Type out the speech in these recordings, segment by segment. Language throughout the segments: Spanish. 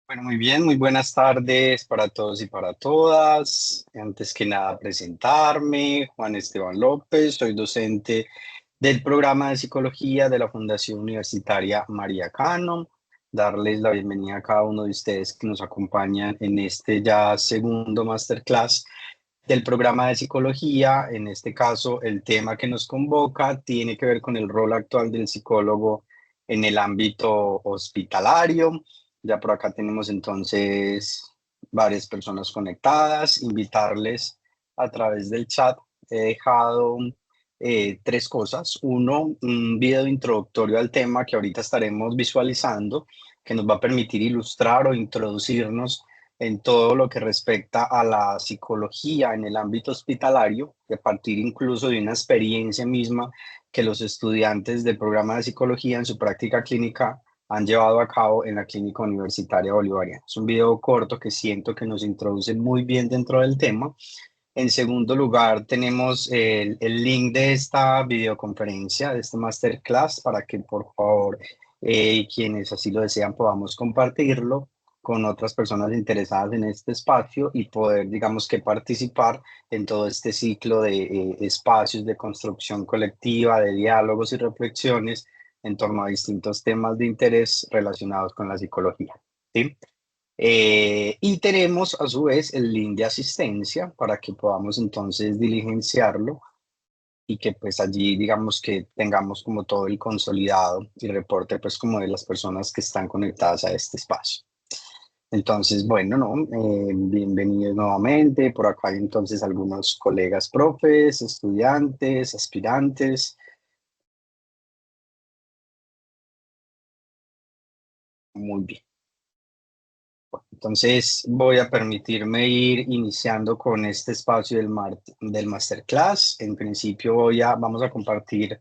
Bueno, muy bien, muy buenas tardes para todos y para todas. Antes que nada, presentarme, Juan Esteban López, soy docente del programa de psicología de la Fundación Universitaria María Cano. Darles la bienvenida a cada uno de ustedes que nos acompañan en este ya segundo masterclass del programa de psicología. En este caso, el tema que nos convoca tiene que ver con el rol actual del psicólogo en el ámbito hospitalario. Ya por acá tenemos entonces varias personas conectadas. Invitarles a través del chat. He dejado tres cosas. Uno, un video introductorio al tema que ahorita estaremos visualizando, que nos va a permitir ilustrar o introducirnos en todo lo que respecta a la psicología en el ámbito hospitalario, y a partir incluso de una experiencia misma que los estudiantes del programa de psicología en su práctica clínica han llevado a cabo en la Clínica Universitaria Bolivariana. Es un video corto que siento que nos introduce muy bien dentro del tema. En segundo lugar, tenemos el link de esta videoconferencia, de este masterclass, para que por favor, quienes así lo desean, podamos compartirlo con otras personas interesadas en este espacio y poder, digamos que, participar en todo este ciclo de espacios de construcción colectiva, de diálogos y reflexiones en torno a distintos temas de interés relacionados con la psicología. ¿Sí? Y tenemos a su vez el link de asistencia para que podamos entonces diligenciarlo y que pues allí digamos que tengamos como todo el consolidado y reporte pues como de las personas que están conectadas a este espacio. Entonces, bueno, no, bienvenidos nuevamente. Por acá hay entonces algunos colegas profes, estudiantes, aspirantes. Muy bien. Entonces voy a permitirme ir iniciando con este espacio del masterclass. En principio vamos a compartir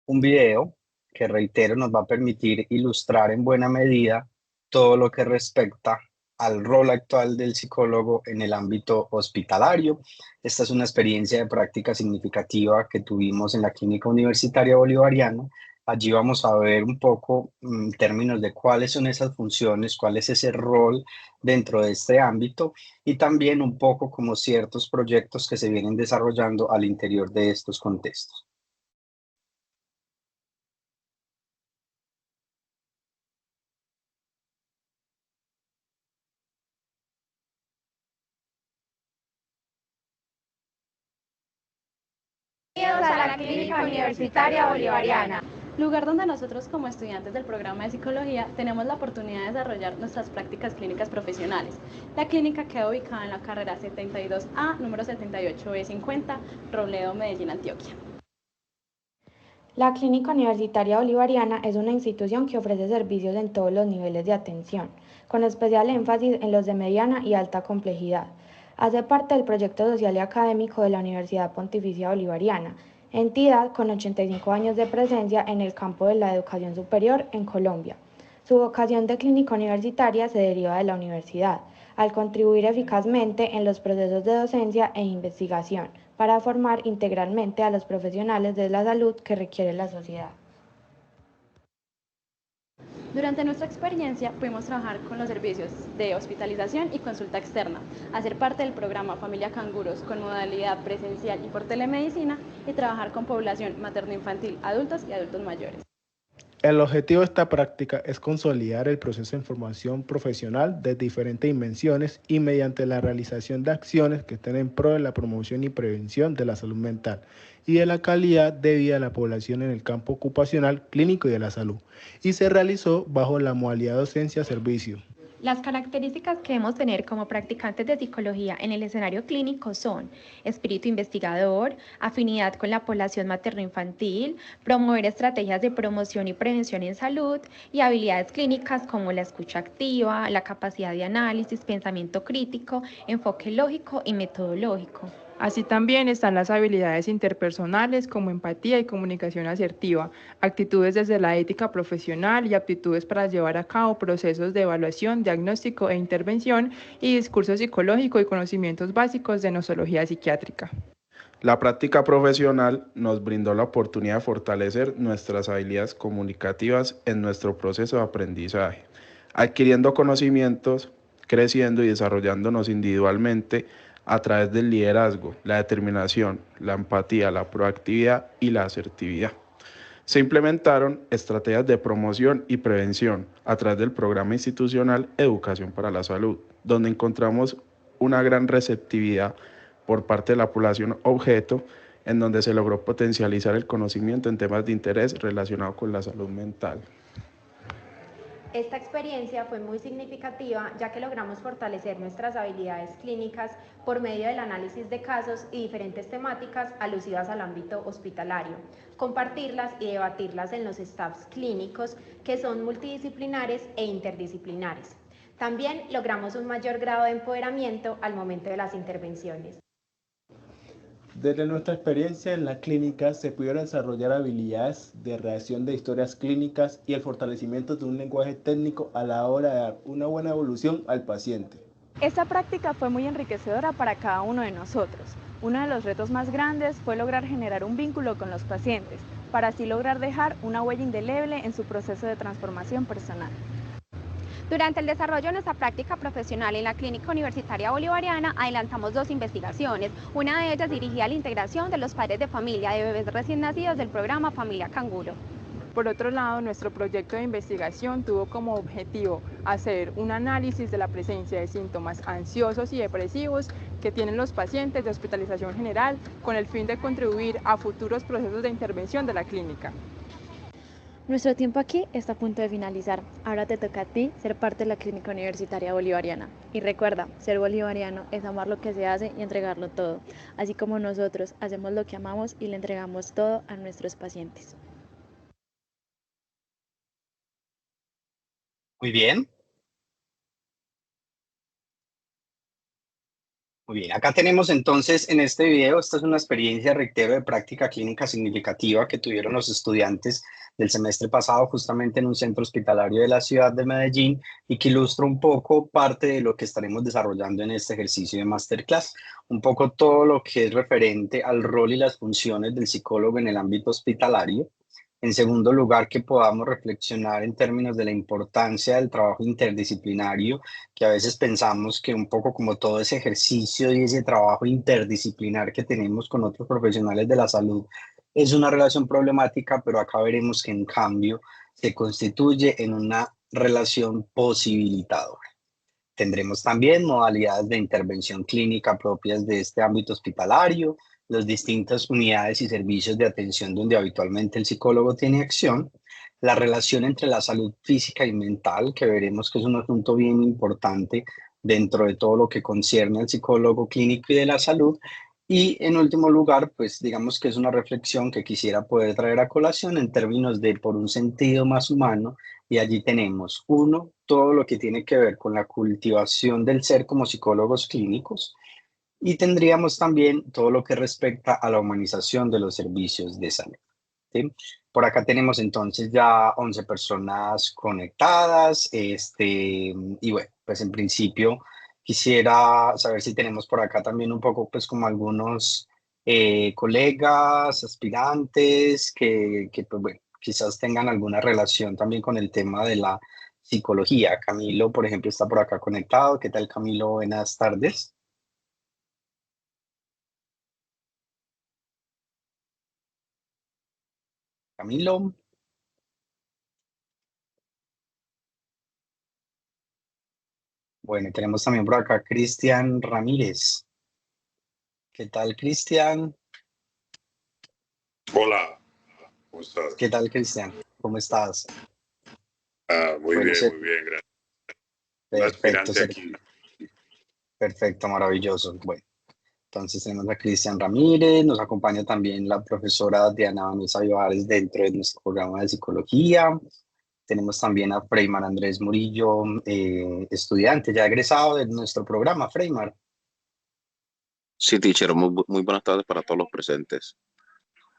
un video que, reitero, nos va a permitir ilustrar en buena medida todo lo que respecta al rol actual del psicólogo en el ámbito hospitalario. Esta es una experiencia de práctica significativa que tuvimos en la Clínica Universitaria Bolivariana. Allí vamos a ver un poco en términos de cuáles son esas funciones, cuál es ese rol dentro de este ámbito y también un poco como ciertos proyectos que se vienen desarrollando al interior de estos contextos. Bienvenidos a la Clínica Universitaria Bolivariana, lugar donde nosotros como estudiantes del programa de psicología tenemos la oportunidad de desarrollar nuestras prácticas clínicas profesionales. La clínica queda ubicada en la carrera 72A, número 78B50, Robledo, Medellín, Antioquia. La Clínica Universitaria Bolivariana es una institución que ofrece servicios en todos los niveles de atención, con especial énfasis en los de mediana y alta complejidad. Hace parte del proyecto social y académico de la Universidad Pontificia Bolivariana, entidad con 85 años de presencia en el campo de la educación superior en Colombia. Su vocación de clínica universitaria se deriva de la universidad, al contribuir eficazmente en los procesos de docencia e investigación, para formar integralmente a los profesionales de la salud que requiere la sociedad. Durante nuestra experiencia pudimos trabajar con los servicios de hospitalización y consulta externa, hacer parte del programa Familia Canguros con modalidad presencial y por telemedicina y trabajar con población materno-infantil, adultos y adultos mayores. El objetivo de esta práctica es consolidar el proceso de formación profesional de diferentes dimensiones y mediante la realización de acciones que estén en pro de la promoción y prevención de la salud mental y de la calidad de vida de la población en el campo ocupacional, clínico y de la salud, y se realizó bajo la modalidad docencia-servicio. Las características que debemos tener como practicantes de psicología en el escenario clínico son espíritu investigador, afinidad con la población materno-infantil, promover estrategias de promoción y prevención en salud y habilidades clínicas como la escucha activa, la capacidad de análisis, pensamiento crítico, enfoque lógico y metodológico. Así también están las habilidades interpersonales como empatía y comunicación asertiva, actitudes desde la ética profesional y aptitudes para llevar a cabo procesos de evaluación, diagnóstico e intervención y discurso psicológico y conocimientos básicos de nosología psiquiátrica. La práctica profesional nos brindó la oportunidad de fortalecer nuestras habilidades comunicativas en nuestro proceso de aprendizaje, adquiriendo conocimientos, creciendo y desarrollándonos individualmente a través del liderazgo, la determinación, la empatía, la proactividad y la asertividad. Se implementaron estrategias de promoción y prevención a través del programa institucional Educación para la Salud, donde encontramos una gran receptividad por parte de la población objeto, en donde se logró potencializar el conocimiento en temas de interés relacionados con la salud mental. Esta experiencia fue muy significativa ya que logramos fortalecer nuestras habilidades clínicas por medio del análisis de casos y diferentes temáticas alusivas al ámbito hospitalario, compartirlas y debatirlas en los staffs clínicos que son multidisciplinares e interdisciplinares. También logramos un mayor grado de empoderamiento al momento de las intervenciones. Desde nuestra experiencia en la clínica se pudieron desarrollar habilidades de redacción de historias clínicas y el fortalecimiento de un lenguaje técnico a la hora de dar una buena evolución al paciente. Esta práctica fue muy enriquecedora para cada uno de nosotros. Uno de los retos más grandes fue lograr generar un vínculo con los pacientes, para así lograr dejar una huella indeleble en su proceso de transformación personal. Durante el desarrollo de nuestra práctica profesional en la Clínica Universitaria Bolivariana, adelantamos 2 investigaciones. Una de ellas dirigida a la integración de los padres de familia de bebés recién nacidos del programa Familia Canguro. Por otro lado, nuestro proyecto de investigación tuvo como objetivo hacer un análisis de la presencia de síntomas ansiosos y depresivos que tienen los pacientes de hospitalización general con el fin de contribuir a futuros procesos de intervención de la clínica. Nuestro tiempo aquí está a punto de finalizar. Ahora te toca a ti ser parte de la Clínica Universitaria Bolivariana. Y recuerda, ser bolivariano es amar lo que se hace y entregarlo todo, así como nosotros hacemos lo que amamos y le entregamos todo a nuestros pacientes. Muy bien. Muy bien, acá tenemos entonces en este video, esta es una experiencia, reitero, de práctica clínica significativa que tuvieron los estudiantes del semestre pasado justamente en un centro hospitalario de la ciudad de Medellín y que ilustra un poco parte de lo que estaremos desarrollando en este ejercicio de masterclass, un poco todo lo que es referente al rol y las funciones del psicólogo en el ámbito hospitalario. En segundo lugar, que podamos reflexionar en términos de la importancia del trabajo interdisciplinario, que a veces pensamos que un poco como todo ese ejercicio y ese trabajo interdisciplinar que tenemos con otros profesionales de la salud es una relación problemática, pero acá veremos que en cambio se constituye en una relación posibilitadora. Tendremos también modalidades de intervención clínica propias de este ámbito hospitalario, las distintas unidades y servicios de atención donde habitualmente el psicólogo tiene acción, la relación entre la salud física y mental, que veremos que es un asunto bien importante dentro de todo lo que concierne al psicólogo clínico y de la salud, y en último lugar, pues digamos que es una reflexión que quisiera poder traer a colación en términos de por un sentido más humano, y allí tenemos, uno, todo lo que tiene que ver con la cultivación del ser como psicólogos clínicos, y tendríamos también todo lo que respecta a la humanización de los servicios de salud. ¿Sí? Por acá tenemos entonces ya 11 personas conectadas, y bueno, pues en principio quisiera saber si tenemos por acá también un poco pues como algunos colegas, aspirantes que pues bueno, quizás tengan alguna relación también con el tema de la psicología. Camilo, por ejemplo, está por acá conectado. ¿Qué tal, Camilo? Buenas tardes. Camilo. Bueno, y tenemos también por acá a Cristian Ramírez. ¿Qué tal, Cristian? Hola, ¿cómo estás? ¿Qué tal, Cristian? ¿Cómo estás? Muy Bueno, bien, muy bien, gracias. Un perfecto, aspirante aquí. perfecto, maravilloso. Bueno, entonces tenemos a Cristian Ramírez, nos acompaña también la profesora Diana Vanessa Vivares dentro de nuestro programa de psicología. Tenemos también a Freymar Andrés Murillo, estudiante ya egresado de nuestro programa. Freymar. Sí, teacher, muy buenas tardes para todos los presentes.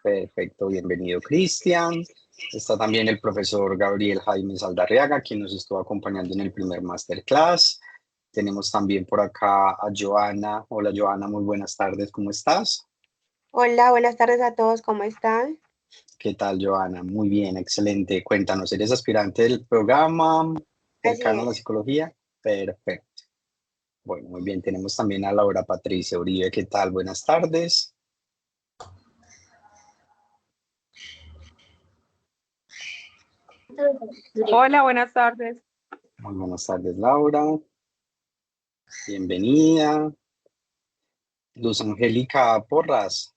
Perfecto, bienvenido, Cristian. Está también el profesor Gabriel Jaime Saldarriaga, quien nos estuvo acompañando en el primer masterclass. Tenemos también por acá a Joana. Hola, Joana, muy buenas tardes, ¿cómo estás? Hola, buenas tardes a todos, ¿cómo están? ¿Qué tal, Joana? Muy bien, excelente. Cuéntanos, ¿eres aspirante del programa? cercano a la es. psicología. Perfecto. Bueno, muy bien. Tenemos también a Laura Patricia Uribe. ¿Qué tal? Buenas tardes. Hola, buenas tardes. Muy buenas tardes, Laura. Bienvenida. Luz Angélica Porras.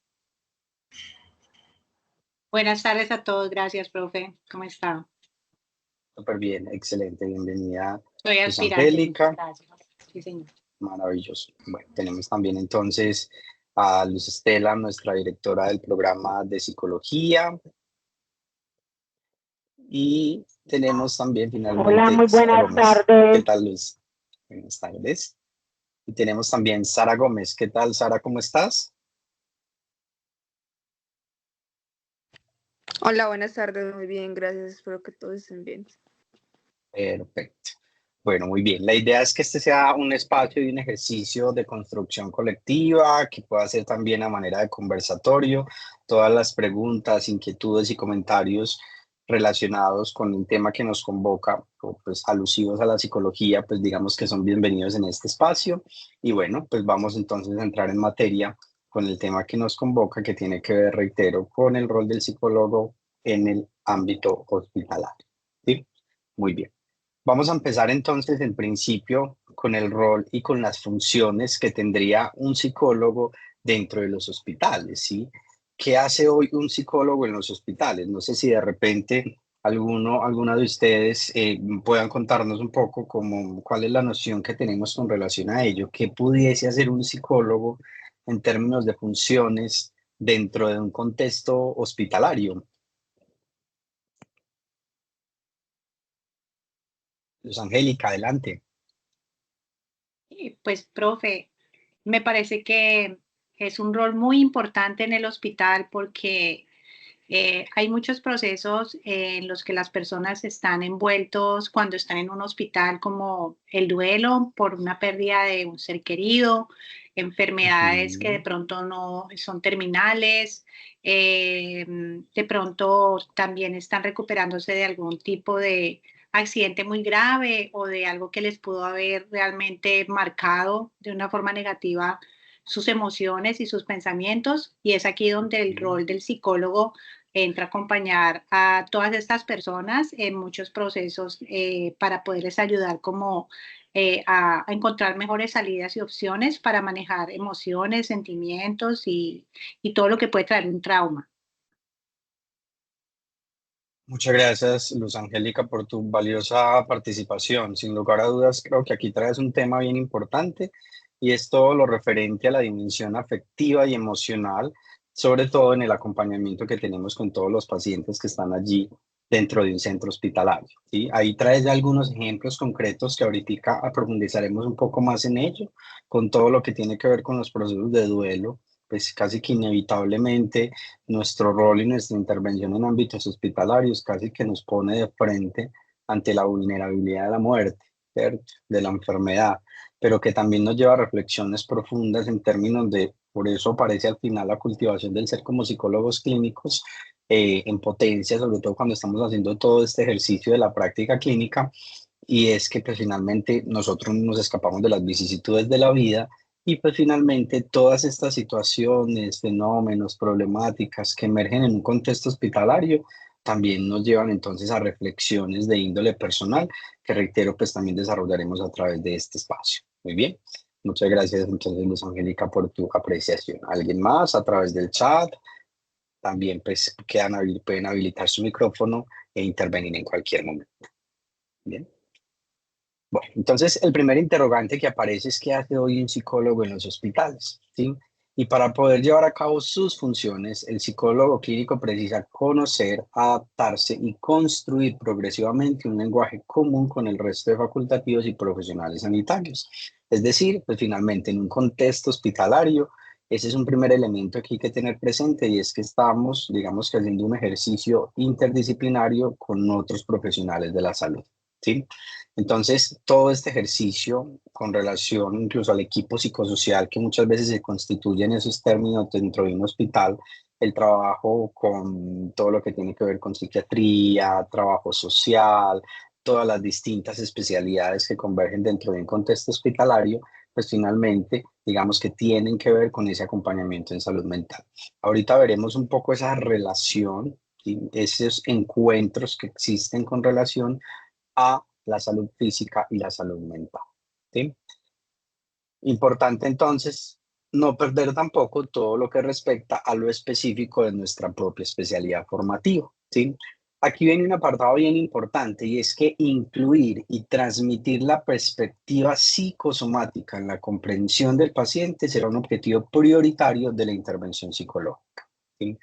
Buenas tardes a todos, gracias, profe. ¿Cómo está? Súper bien, excelente, bienvenida. Soy Luz aspirante, Angélica. muchas gracias. Sí, señor. Maravilloso. Bueno, tenemos también entonces a Luz Estela, nuestra directora del programa de psicología. Y tenemos también finalmente Hola, muy Sara buenas Gómez. tardes. ¿Qué tal, Luz? Buenas tardes. Y tenemos también Sara Gómez. ¿Qué tal, Sara? ¿Cómo estás? Hola, buenas tardes, muy bien, gracias, espero que todos estén bien. Perfecto. Bueno, muy bien. La idea es que este sea un espacio y un ejercicio de construcción colectiva, que pueda ser también a manera de conversatorio. Todas las preguntas, inquietudes y comentarios relacionados con un tema que nos convoca, o pues alusivos a la psicología, pues digamos que son bienvenidos en este espacio. Y bueno, pues vamos entonces a entrar en materia con el tema que nos convoca, que tiene que ver, reitero, con el rol del psicólogo en el ámbito hospitalario. ¿Sí? Muy bien. Vamos a empezar entonces en principio con el rol y con las funciones que tendría un psicólogo dentro de los hospitales, ¿sí? ¿Qué hace hoy un psicólogo en los hospitales? No sé si de repente alguna de ustedes puedan contarnos un poco cuál es la noción que tenemos con relación a ello. ¿Qué pudiese hacer un psicólogo en términos de funciones dentro de un contexto hospitalario? Luz Angélica, adelante. Pues, profe, me parece que es un rol muy importante en el hospital porque hay muchos procesos en los que las personas están envueltos cuando están en un hospital, como el duelo por una pérdida de un ser querido, enfermedades que de pronto no son terminales, de pronto también están recuperándose de algún tipo de accidente muy grave o de algo que les pudo haber realmente marcado de una forma negativa sus emociones y sus pensamientos, y es aquí donde el rol del psicólogo entra a acompañar a todas estas personas en muchos procesos para poderles ayudar como a encontrar mejores salidas y opciones para manejar emociones, sentimientos y todo lo que puede traer un trauma. Muchas gracias, Luz Angélica, por tu valiosa participación. Sin lugar a dudas, creo que aquí traes un tema bien importante y es todo lo referente a la dimensión afectiva y emocional, sobre todo en el acompañamiento que tenemos con todos los pacientes que están allí dentro de un centro hospitalario, ¿sí? Ahí traes ya algunos ejemplos concretos que ahorita profundizaremos un poco más en ello, con todo lo que tiene que ver con los procesos de duelo, pues casi que inevitablemente nuestro rol y nuestra intervención en ámbitos hospitalarios casi que nos pone de frente ante la vulnerabilidad de la muerte, ¿cierto? De la enfermedad, pero que también nos lleva a reflexiones profundas en términos de, por eso aparece al final la cultivación del ser como psicólogos clínicos en potencia, sobre todo cuando estamos haciendo todo este ejercicio de la práctica clínica, y es que pues finalmente nosotros nos escapamos de las vicisitudes de la vida y pues finalmente todas estas situaciones, fenómenos, problemáticas que emergen en un contexto hospitalario también nos llevan entonces a reflexiones de índole personal que reitero pues también desarrollaremos a través de este espacio. Muy bien, muchas gracias entonces Luz Angélica por tu apreciación. ¿Alguien más a través del chat? También pues pueden habilitar su micrófono e intervenir en cualquier momento. Bien. Bueno, entonces el primer interrogante que aparece es ¿qué hace hoy un psicólogo en los hospitales? ¿Sí? Y para poder llevar a cabo sus funciones, el psicólogo clínico precisa conocer, adaptarse y construir progresivamente un lenguaje común con el resto de facultativos y profesionales sanitarios. Es decir, pues finalmente en un contexto hospitalario, ese es un primer elemento que hay que tener presente y es que estamos, digamos que haciendo un ejercicio interdisciplinario con otros profesionales de la salud. ¿Sí? Entonces, todo este ejercicio con relación incluso al equipo psicosocial que muchas veces se constituye en esos términos dentro de un hospital, el trabajo con todo lo que tiene que ver con psiquiatría, trabajo social, todas las distintas especialidades que convergen dentro de un contexto hospitalario, pues finalmente, digamos que tienen que ver con ese acompañamiento en salud mental. Ahorita veremos un poco esa relación, ¿sí? Esos encuentros que existen con relación a la salud física y la salud mental, ¿sí? Importante entonces no perder tampoco todo lo que respecta a lo específico de nuestra propia especialidad formativa, ¿sí? Aquí viene un apartado bien importante y es que incluir y transmitir la perspectiva psicosomática en la comprensión del paciente será un objetivo prioritario de la intervención psicológica, ¿sí?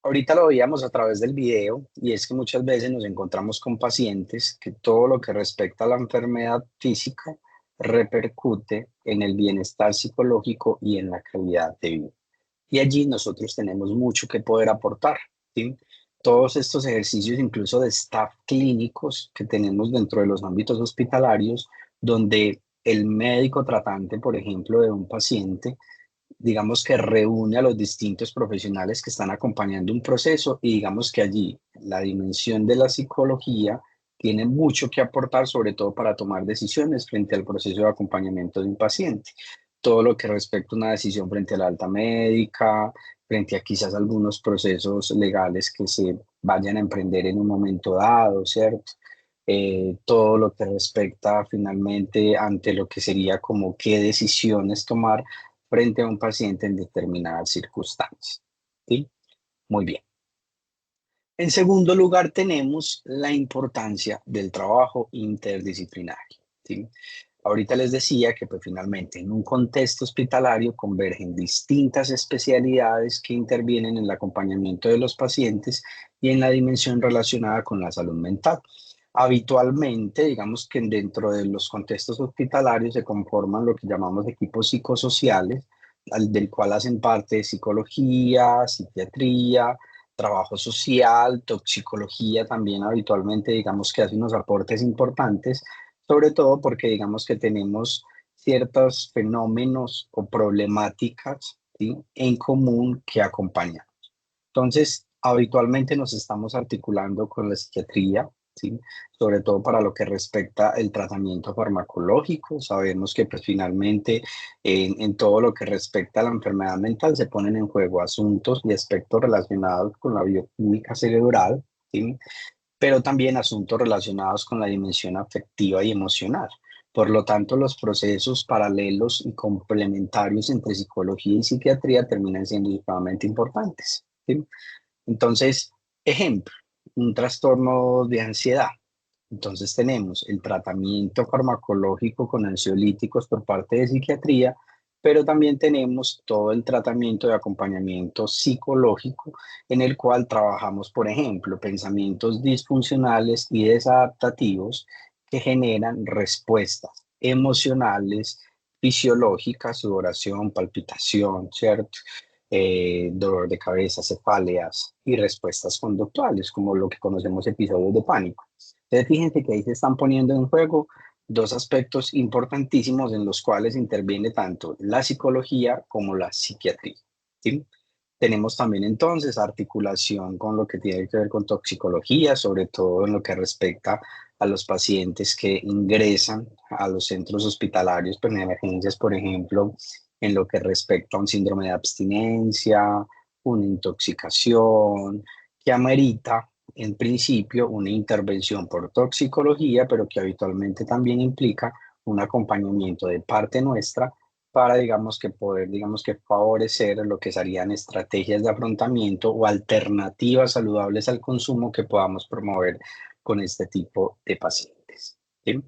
Ahorita lo veíamos a través del video y es que muchas veces nos encontramos con pacientes que todo lo que respecta a la enfermedad física repercute en el bienestar psicológico y en la calidad de vida. Y allí nosotros tenemos mucho que poder aportar, ¿sí? Todos estos ejercicios, incluso de staff clínicos que tenemos dentro de los ámbitos hospitalarios, donde el médico tratante, por ejemplo, de un paciente, digamos que reúne a los distintos profesionales que están acompañando un proceso y digamos que allí la dimensión de la psicología tiene mucho que aportar, sobre todo para tomar decisiones frente al proceso de acompañamiento de un paciente. Todo lo que respecta a una decisión frente a la alta médica, frente a quizás algunos procesos legales que se vayan a emprender en un momento dado, ¿cierto? Todo lo que respecta finalmente ante lo que sería como qué decisiones tomar frente a un paciente en determinadas circunstancias, ¿sí? Muy bien. En segundo lugar, tenemos la importancia del trabajo interdisciplinario, ¿sí? Ahorita les decía que pues, finalmente en un contexto hospitalario convergen distintas especialidades que intervienen en el acompañamiento de los pacientes y en la dimensión relacionada con la salud mental. Habitualmente, digamos que dentro de los contextos hospitalarios se conforman lo que llamamos equipos psicosociales, del cual hacen parte psicología, psiquiatría, trabajo social, toxicología también habitualmente, digamos que hace unos aportes importantes, sobre todo porque digamos que tenemos ciertos fenómenos o problemáticas, ¿sí?, en común que acompañan. Entonces, habitualmente nos estamos articulando con la psiquiatría, ¿sí?, sobre todo para lo que respecta el tratamiento farmacológico. Sabemos que pues, finalmente en todo lo que respecta a la enfermedad mental se ponen en juego asuntos y aspectos relacionados con la bioquímica cerebral, ¿sí?, pero también asuntos relacionados con la dimensión afectiva y emocional. Por lo tanto, los procesos paralelos y complementarios entre psicología y psiquiatría terminan siendo sumamente importantes, ¿sí? Entonces, ejemplo, un trastorno de ansiedad. Entonces tenemos el tratamiento farmacológico con ansiolíticos por parte de psiquiatría, pero también tenemos todo el tratamiento de acompañamiento psicológico en el cual trabajamos, por ejemplo, pensamientos disfuncionales y desadaptativos que generan respuestas emocionales, fisiológicas, sudoración, palpitación, ¿cierto? Dolor de cabeza, cefaleas y respuestas conductuales, como lo que conocemos episodios de pánico. Entonces, fíjense que ahí se están poniendo en juego dos aspectos importantísimos en los cuales interviene tanto la psicología como la psiquiatría, ¿sí? Tenemos también entonces articulación con lo que tiene que ver con toxicología, sobre todo en lo que respecta a los pacientes que ingresan a los centros hospitalarios, pero en emergencias, por ejemplo, en lo que respecta a un síndrome de abstinencia, una intoxicación, que amerita en principio una intervención por toxicología, pero que habitualmente también implica un acompañamiento de parte nuestra para, digamos que poder, digamos que favorecer lo que serían estrategias de afrontamiento o alternativas saludables al consumo que podamos promover con este tipo de pacientes, ¿sí?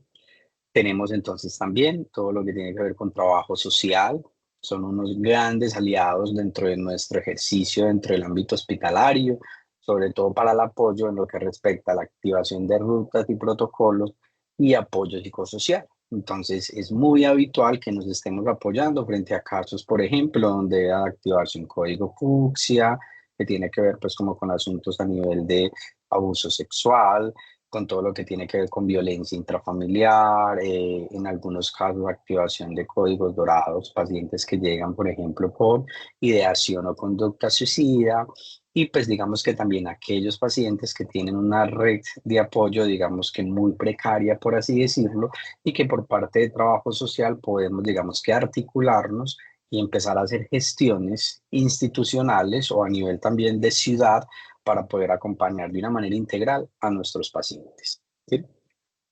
Tenemos entonces también todo lo que tiene que ver con trabajo social. Son unos grandes aliados dentro de nuestro ejercicio, dentro del ámbito hospitalario, sobre todo para el apoyo en lo que respecta a la activación de rutas y protocolos y apoyo psicosocial. Entonces, es muy habitual que nos estemos apoyando frente a casos, por ejemplo, donde debe activarse un código fucsia, que tiene que ver pues como con asuntos a nivel de abuso sexual, con todo lo que tiene que ver con violencia intrafamiliar, en algunos casos activación de códigos dorados, pacientes que llegan, por ejemplo, por ideación o conducta suicida, y pues digamos que también aquellos pacientes que tienen una red de apoyo, digamos que muy precaria, por así decirlo, y que por parte de trabajo social podemos, digamos que articularnos y empezar a hacer gestiones institucionales o a nivel también de ciudad para poder acompañar de una manera integral a nuestros pacientes, ¿sí?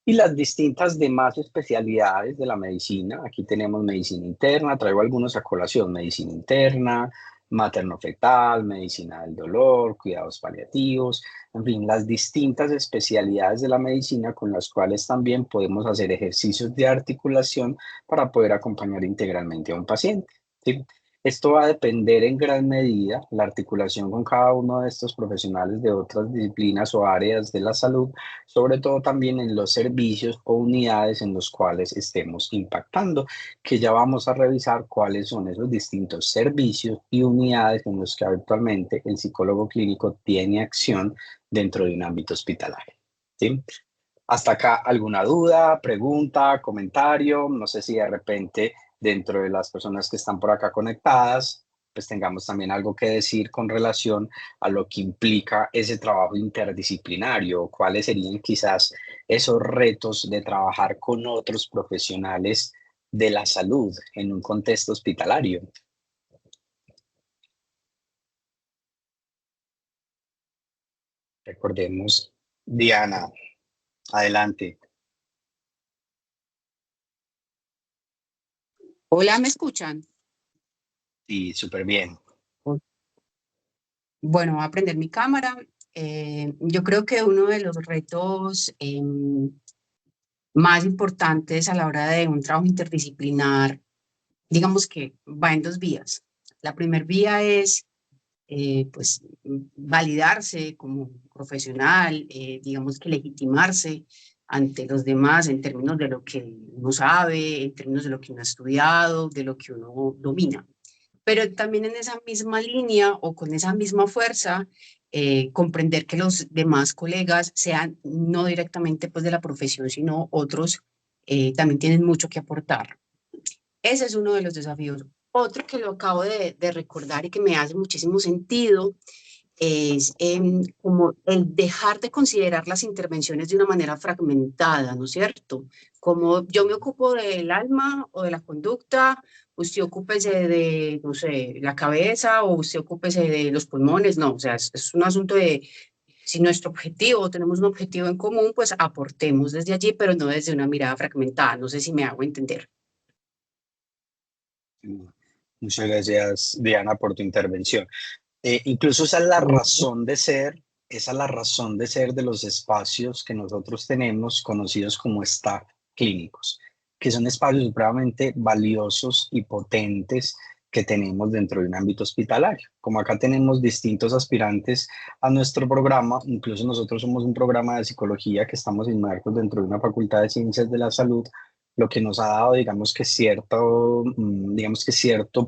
Y las distintas demás especialidades de la medicina, aquí tenemos medicina interna, traigo algunos a colación, medicina interna, materno-fetal, medicina del dolor, cuidados paliativos, en fin, las distintas especialidades de la medicina con las cuales también podemos hacer ejercicios de articulación para poder acompañar integralmente a un paciente, ¿sí? Esto va a depender en gran medida la articulación con cada uno de estos profesionales de otras disciplinas o áreas de la salud, sobre todo también en los servicios o unidades en los cuales estemos impactando, que ya vamos a revisar cuáles son esos distintos servicios y unidades en los que actualmente el psicólogo clínico tiene acción dentro de un ámbito hospitalario, ¿sí? Hasta acá, ¿alguna duda, pregunta, comentario? No sé si de repente dentro de las personas que están por acá conectadas, pues tengamos también algo que decir con relación a lo que implica ese trabajo interdisciplinario, cuáles serían quizás esos retos de trabajar con otros profesionales de la salud en un contexto hospitalario. Recordemos, Diana, adelante. Hola, ¿me escuchan? Sí, súper bien. Bueno, voy a prender mi cámara. Yo creo que uno de los retos más importantes a la hora de un trabajo interdisciplinar, digamos que va en dos vías. La primera vía es pues validarse como profesional, digamos que legitimarse ante los demás en términos de lo que uno sabe, en términos de lo que uno ha estudiado, de lo que uno domina. Pero también en esa misma línea o con esa misma fuerza, comprender que los demás colegas sean no directamente pues de la profesión, sino otros, también tienen mucho que aportar. Ese es uno de los desafíos. Otro que lo acabo de recordar y que me hace muchísimo sentido es como el dejar de considerar las intervenciones de una manera fragmentada, ¿no es cierto? Como yo me ocupo del alma o de la conducta, usted ocúpese de, no sé, la cabeza o usted ocúpese de los pulmones, no, o sea, es un asunto de, si nuestro objetivo, tenemos un objetivo en común, pues aportemos desde allí, pero no desde una mirada fragmentada, no sé si me hago entender. Muchas gracias, Diana, por tu intervención. Incluso esa es la razón de ser, esa es la razón de ser de los espacios que nosotros tenemos conocidos como staff clínicos, que son espacios supremamente valiosos y potentes que tenemos dentro de un ámbito hospitalario. Como acá tenemos distintos aspirantes a nuestro programa, incluso nosotros somos un programa de psicología que estamos inmersos dentro de una facultad de ciencias de la salud, lo que nos ha dado, digamos que cierto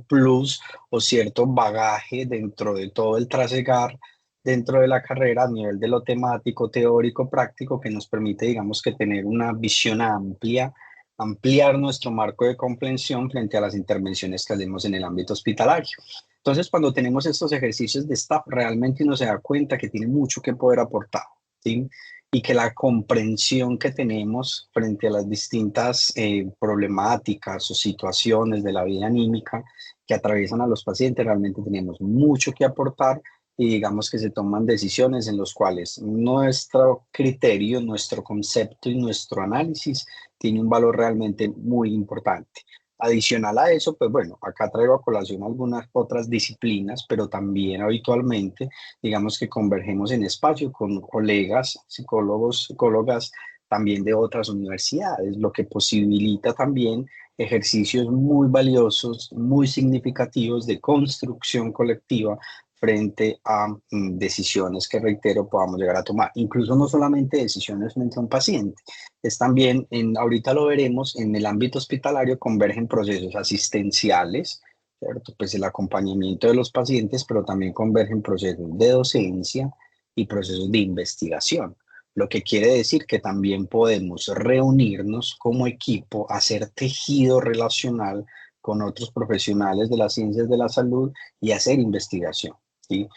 plus o cierto bagaje dentro de todo el trasegar dentro de la carrera a nivel de lo temático, teórico, práctico, que nos permite, digamos que tener una visión amplia, ampliar nuestro marco de comprensión frente a las intervenciones que hacemos en el ámbito hospitalario. Entonces, cuando tenemos estos ejercicios de staff, realmente uno se da cuenta que tiene mucho que poder aportar, ¿sí? Y que la comprensión que tenemos frente a las distintas problemáticas o situaciones de la vida anímica que atraviesan a los pacientes, realmente tenemos mucho que aportar y digamos que se toman decisiones en las cuales nuestro criterio, nuestro concepto y nuestro análisis tiene un valor realmente muy importante. Adicional a eso, pues bueno, acá traigo a colación algunas otras disciplinas, pero también habitualmente, digamos que convergemos en espacio con colegas, psicólogos, psicólogas también de otras universidades, lo que posibilita también ejercicios muy valiosos, muy significativos de construcción colectiva frente a decisiones que, reitero, podamos llegar a tomar. Incluso no solamente decisiones frente a un paciente, es también, ahorita lo veremos, en el ámbito hospitalario convergen procesos asistenciales, ¿cierto? Pues el acompañamiento de los pacientes, pero también convergen procesos de docencia y procesos de investigación. Lo que quiere decir que también podemos reunirnos como equipo, hacer tejido relacional con otros profesionales de las ciencias de la salud y hacer investigación, ¿sí?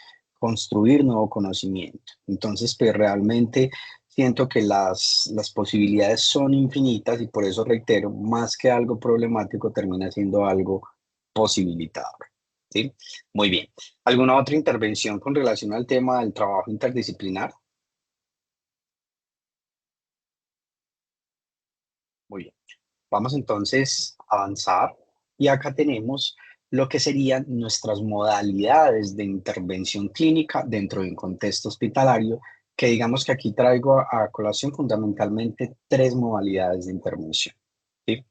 construir nuevo conocimiento. Entonces, pues realmente siento que las posibilidades son infinitas y por eso reitero, más que algo problemático, termina siendo algo posibilitador. ¿Sí? Muy bien. ¿Alguna otra intervención con relación al tema del trabajo interdisciplinar? Muy bien. Vamos entonces a avanzar y acá tenemos lo que serían nuestras modalidades de intervención clínica dentro de un contexto hospitalario, que digamos que aquí traigo a colación fundamentalmente 3 modalidades de intervención. ¿Sí?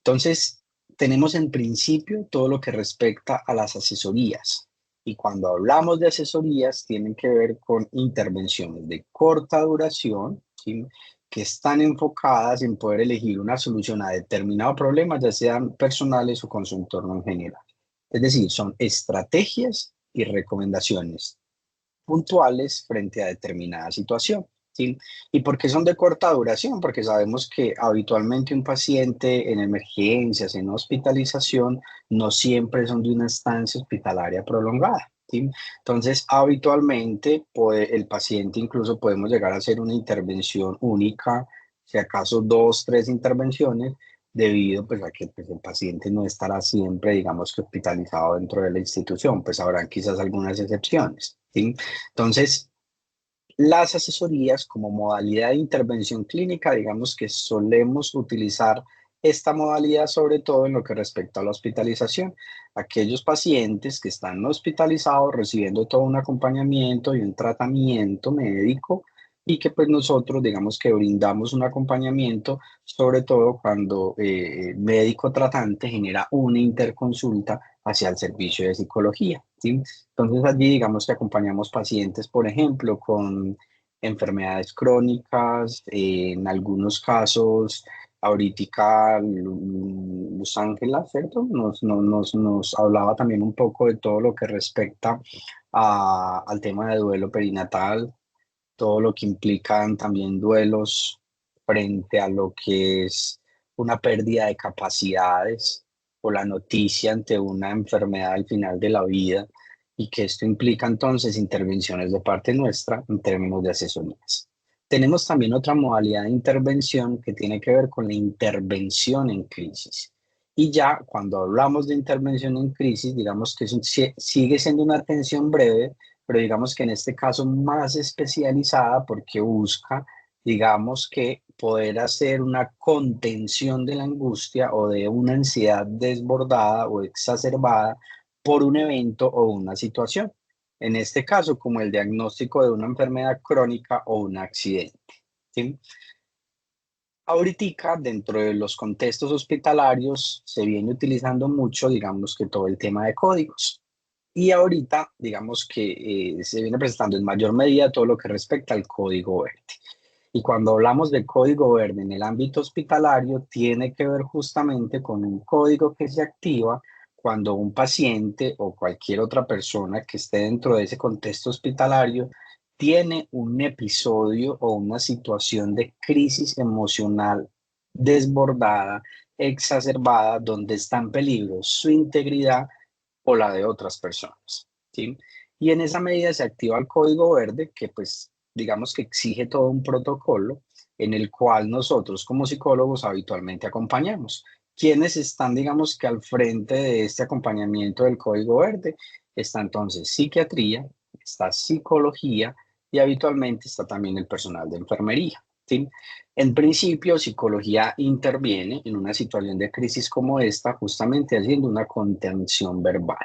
Entonces, tenemos en principio todo lo que respecta a las asesorías. Y cuando hablamos de asesorías, tienen que ver con intervenciones de corta duración, ¿sí? Que están enfocadas en poder elegir una solución a determinado problema, ya sean personales o con su entorno en general. Es decir, son estrategias y recomendaciones puntuales frente a determinada situación. ¿Sí? ¿Y por qué son de corta duración? Porque sabemos que habitualmente un paciente en emergencias, en hospitalización, no siempre son de una estancia hospitalaria prolongada. ¿Sí? Entonces, habitualmente el paciente incluso podemos llegar a hacer una intervención única, si acaso 2, 3 intervenciones, debido pues, a que pues, el paciente no estará siempre, digamos que hospitalizado dentro de la institución, pues habrán quizás algunas excepciones. ¿Sí? Entonces, las asesorías como modalidad de intervención clínica, digamos que solemos utilizar esta modalidad sobre todo en lo que respecta a la hospitalización. Aquellos pacientes que están hospitalizados recibiendo todo un acompañamiento y un tratamiento médico y que pues nosotros digamos que brindamos un acompañamiento sobre todo cuando el médico tratante genera una interconsulta hacia el servicio de psicología. ¿Sí? Entonces allí digamos que acompañamos pacientes, por ejemplo, con enfermedades crónicas, en algunos casos, ahorita Luz Ángela, ¿cierto? Nos hablaba también un poco de todo lo que respecta al tema de duelo perinatal, todo lo que implican también duelos frente a lo que es una pérdida de capacidades o la noticia ante una enfermedad al final de la vida y que esto implica entonces intervenciones de parte nuestra en términos de asesorías. Tenemos también otra modalidad de intervención que tiene que ver con la intervención en crisis. Y ya cuando hablamos de intervención en crisis, digamos que sigue siendo una atención breve, pero digamos que en este caso más especializada porque busca, digamos que poder hacer una contención de la angustia o de una ansiedad desbordada o exacerbada por un evento o una situación. En este caso, como el diagnóstico de una enfermedad crónica o un accidente. ¿Sí? Ahorita, dentro de los contextos hospitalarios, se viene utilizando mucho, digamos que todo el tema de códigos. Y ahorita, digamos que se viene presentando en mayor medida todo lo que respecta al código verde. Y cuando hablamos del código verde en el ámbito hospitalario, tiene que ver justamente con un código que se activa cuando un paciente o cualquier otra persona que esté dentro de ese contexto hospitalario tiene un episodio o una situación de crisis emocional desbordada, exacerbada, donde está en peligro su integridad o la de otras personas. ¿Sí? Y en esa medida se activa el código verde que pues digamos que exige todo un protocolo en el cual nosotros como psicólogos habitualmente acompañamos. ¿Quiénes están digamos que al frente de este acompañamiento del código verde? Está entonces psiquiatría, está psicología y habitualmente está también el personal de enfermería. ¿Sí? En principio, psicología interviene en una situación de crisis como esta, justamente haciendo una contención verbal,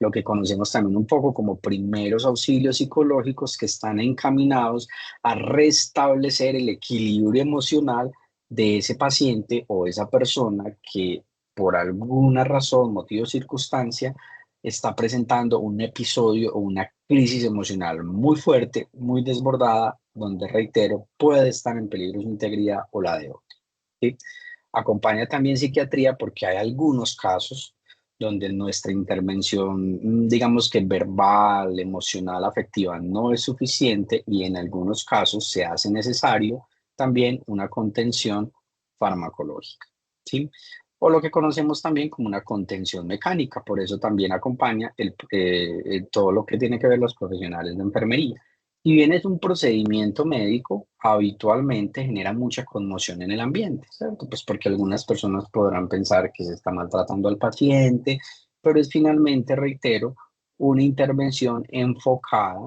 lo que conocemos también un poco como primeros auxilios psicológicos que están encaminados a restablecer el equilibrio emocional de ese paciente o esa persona que por alguna razón, motivo o circunstancia, está presentando un episodio o una crisis emocional muy fuerte, muy desbordada, donde, reitero, puede estar en peligro su integridad o la de otro. ¿Sí? Acompaña también psiquiatría porque hay algunos casos donde nuestra intervención, digamos que verbal, emocional, afectiva, no es suficiente y en algunos casos se hace necesario también una contención farmacológica. ¿Sí? o lo que conocemos también como una contención mecánica. Por eso también acompaña todo lo que tiene que ver los profesionales de enfermería. Si bien es un procedimiento médico, habitualmente genera mucha conmoción en el ambiente, ¿cierto? Pues porque algunas personas podrán pensar que se está maltratando al paciente, pero es finalmente, reitero, una intervención enfocada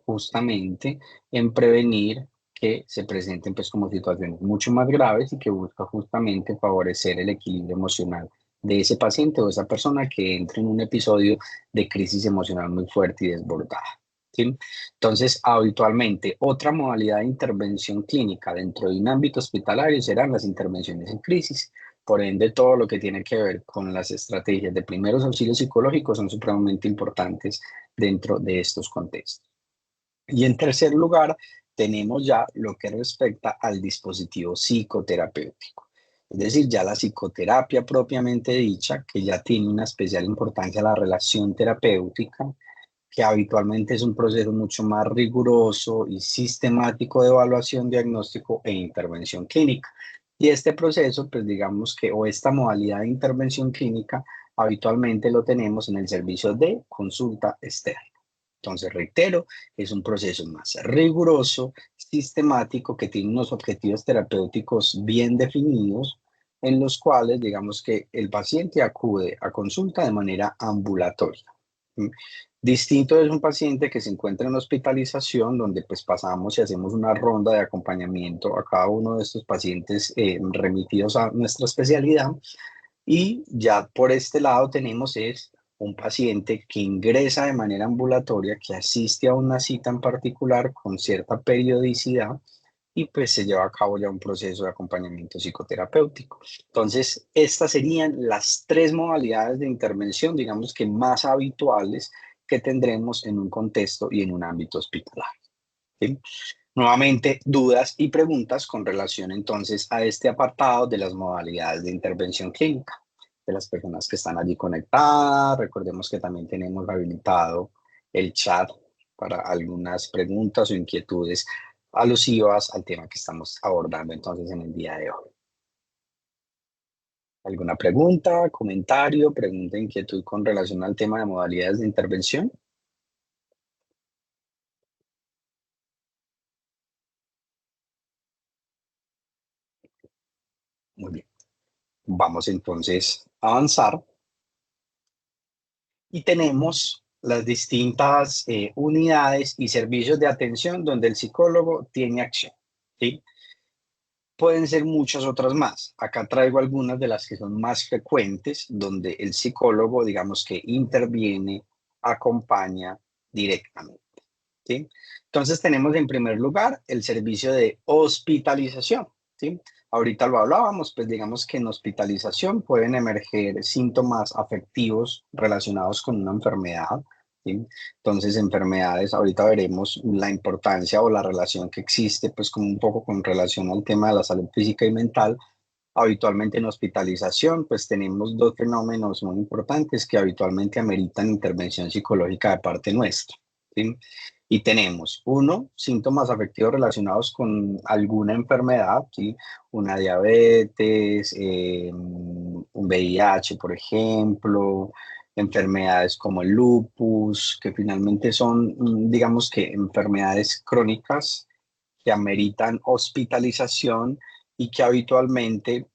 justamente en prevenir que se presenten pues como situaciones mucho más graves y que busca justamente favorecer el equilibrio emocional de ese paciente o esa persona que entre en un episodio de crisis emocional muy fuerte y desbordada, ¿sí? Entonces, habitualmente, otra modalidad de intervención clínica dentro de un ámbito hospitalario serán las intervenciones en crisis. Por ende, todo lo que tiene que ver con las estrategias de primeros auxilios psicológicos son supremamente importantes dentro de estos contextos. Y en tercer lugar, tenemos ya lo que respecta al dispositivo psicoterapéutico. Es decir, ya la psicoterapia propiamente dicha, que ya tiene una especial importancia la relación terapéutica, que habitualmente es un proceso mucho más riguroso y sistemático de evaluación, diagnóstico e intervención clínica. Y este proceso, pues digamos que, o esta modalidad de intervención clínica, habitualmente lo tenemos en el servicio de consulta externa. Entonces, reitero, es un proceso más riguroso, sistemático, que tiene unos objetivos terapéuticos bien definidos, en los cuales, digamos que el paciente acude a consulta de manera ambulatoria. Distinto es un paciente que se encuentra en hospitalización, donde pues pasamos y hacemos una ronda de acompañamiento a cada uno de estos pacientes remitidos a nuestra especialidad. Y ya por este lado tenemos es un paciente que ingresa de manera ambulatoria, que asiste a una cita en particular con cierta periodicidad y pues se lleva a cabo ya un proceso de acompañamiento psicoterapéutico. Entonces, estas serían las tres modalidades de intervención, digamos que más habituales que tendremos en un contexto y en un ámbito hospitalario, ¿sí? Nuevamente, dudas y preguntas con relación entonces a este apartado de las modalidades de intervención clínica. De las personas que están allí conectadas, recordemos que también tenemos habilitado el chat para algunas preguntas o inquietudes alusivas al tema que estamos abordando entonces en el día de hoy. ¿Alguna pregunta, comentario, pregunta, inquietud con relación al tema de modalidades de intervención? Muy bien. Vamos entonces a avanzar. Y tenemos las distintas unidades y servicios de atención donde el psicólogo tiene acción, ¿sí? Pueden ser muchas otras más. Acá traigo algunas de las que son más frecuentes, donde el psicólogo, digamos que interviene, acompaña directamente, ¿sí? Entonces tenemos en primer lugar el servicio de hospitalización, ¿sí? Ahorita lo hablábamos, pues digamos que en hospitalización pueden emerger síntomas afectivos relacionados con una enfermedad, ¿sí? Entonces, enfermedades, ahorita veremos la importancia o la relación que existe, pues como un poco con relación al tema de la salud física y mental. Habitualmente en hospitalización, pues tenemos dos fenómenos muy importantes que habitualmente ameritan intervención psicológica de parte nuestra, ¿sí? Y tenemos, uno, síntomas afectivos relacionados con alguna enfermedad, ¿sí? Una diabetes, un VIH, por ejemplo, enfermedades como el lupus, que finalmente son, digamos que enfermedades crónicas que ameritan hospitalización y que habitualmente,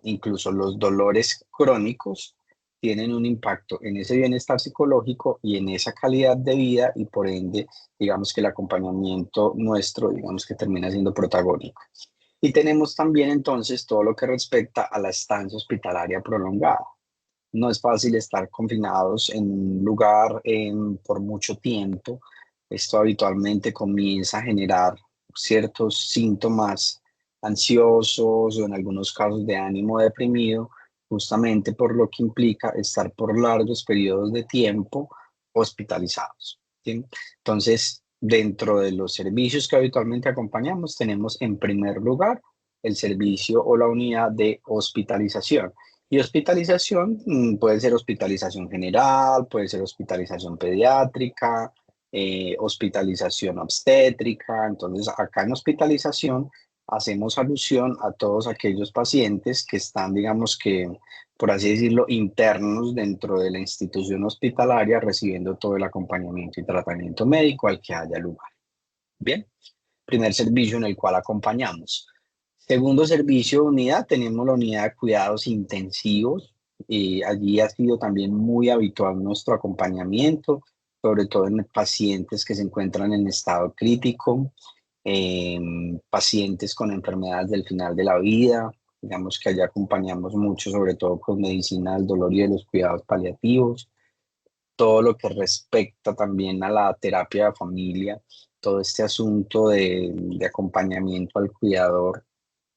incluso los dolores crónicos, tienen un impacto en ese bienestar psicológico y en esa calidad de vida y por ende, digamos que el acompañamiento nuestro, digamos que termina siendo protagónico. Y tenemos también entonces todo lo que respecta a la estancia hospitalaria prolongada. No es fácil estar confinados en un lugar por mucho tiempo. Esto habitualmente comienza a generar ciertos síntomas ansiosos o en algunos casos de ánimo deprimido, justamente por lo que implica estar por largos periodos de tiempo hospitalizados, ¿sí? Entonces, dentro de los servicios que habitualmente acompañamos, tenemos en primer lugar el servicio o la unidad de hospitalización. Y hospitalización puede ser hospitalización general, puede ser hospitalización pediátrica, hospitalización obstétrica. Entonces, acá en hospitalización hacemos alusión a todos aquellos pacientes que están, digamos que, por así decirlo, internos dentro de la institución hospitalaria, recibiendo todo el acompañamiento y tratamiento médico al que haya lugar. Bien, primer servicio en el cual acompañamos. Segundo servicio, unidad, tenemos la unidad de cuidados intensivos. Allí ha sido también muy habitual nuestro acompañamiento, sobre todo en pacientes que se encuentran en estado crítico, pacientes con enfermedades del final de la vida. Digamos que allá acompañamos mucho, sobre todo con medicina del dolor y de los cuidados paliativos. Todo lo que respecta también a la terapia de familia, todo este asunto de acompañamiento al cuidador,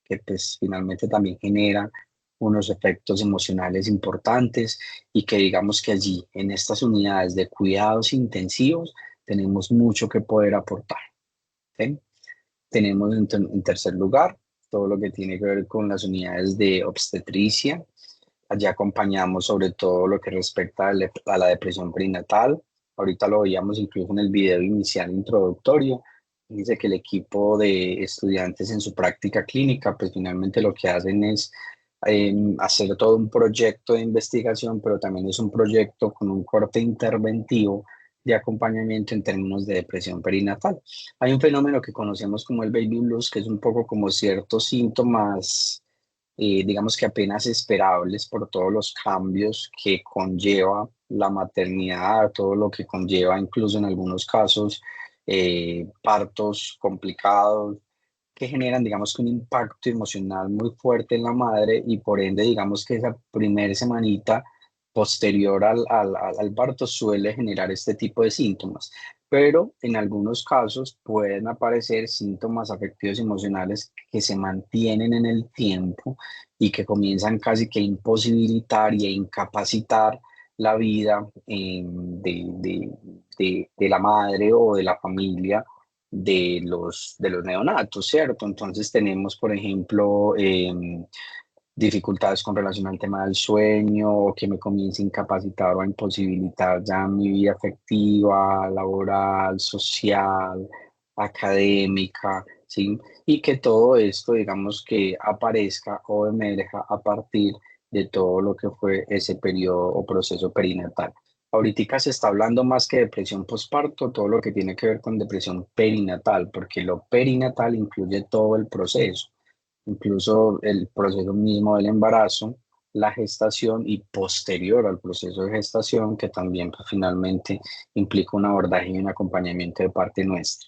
que pues finalmente también genera unos efectos emocionales importantes y que digamos que allí en estas unidades de cuidados intensivos tenemos mucho que poder aportar. ¿Sí? Tenemos en tercer lugar todo lo que tiene que ver con las unidades de obstetricia. Allí acompañamos sobre todo lo que respecta a la depresión perinatal. Ahorita lo veíamos incluso en el video inicial introductorio. Dice que el equipo de estudiantes en su práctica clínica, pues finalmente lo que hacen es hacer todo un proyecto de investigación, pero también es un proyecto con un corte interventivo de acompañamiento en términos de depresión perinatal. Hay un fenómeno que conocemos como el baby blues, que es un poco como ciertos síntomas, digamos que apenas esperables por todos los cambios que conlleva la maternidad, todo lo que conlleva incluso en algunos casos partos complicados, que generan, digamos que un impacto emocional muy fuerte en la madre y por ende, digamos que esa primera semanita posterior al parto suele generar este tipo de síntomas, pero en algunos casos pueden aparecer síntomas afectivos y emocionales que se mantienen en el tiempo y que comienzan casi que a imposibilitar y a incapacitar la vida de la madre o de la familia de los neonatos, ¿cierto? Entonces tenemos, por ejemplo, dificultades con relación al tema del sueño, o que me comience a incapacitar o a imposibilitar ya mi vida afectiva, laboral, social, académica, ¿sí? Y que todo esto, digamos, que aparezca o emerja a partir de todo lo que fue ese periodo o proceso perinatal. Ahorita se está hablando más que depresión postparto, todo lo que tiene que ver con depresión perinatal, porque lo perinatal incluye todo el proceso, incluso el proceso mismo del embarazo, la gestación y posterior al proceso de gestación, que también pues, finalmente implica un abordaje y un acompañamiento de parte nuestra.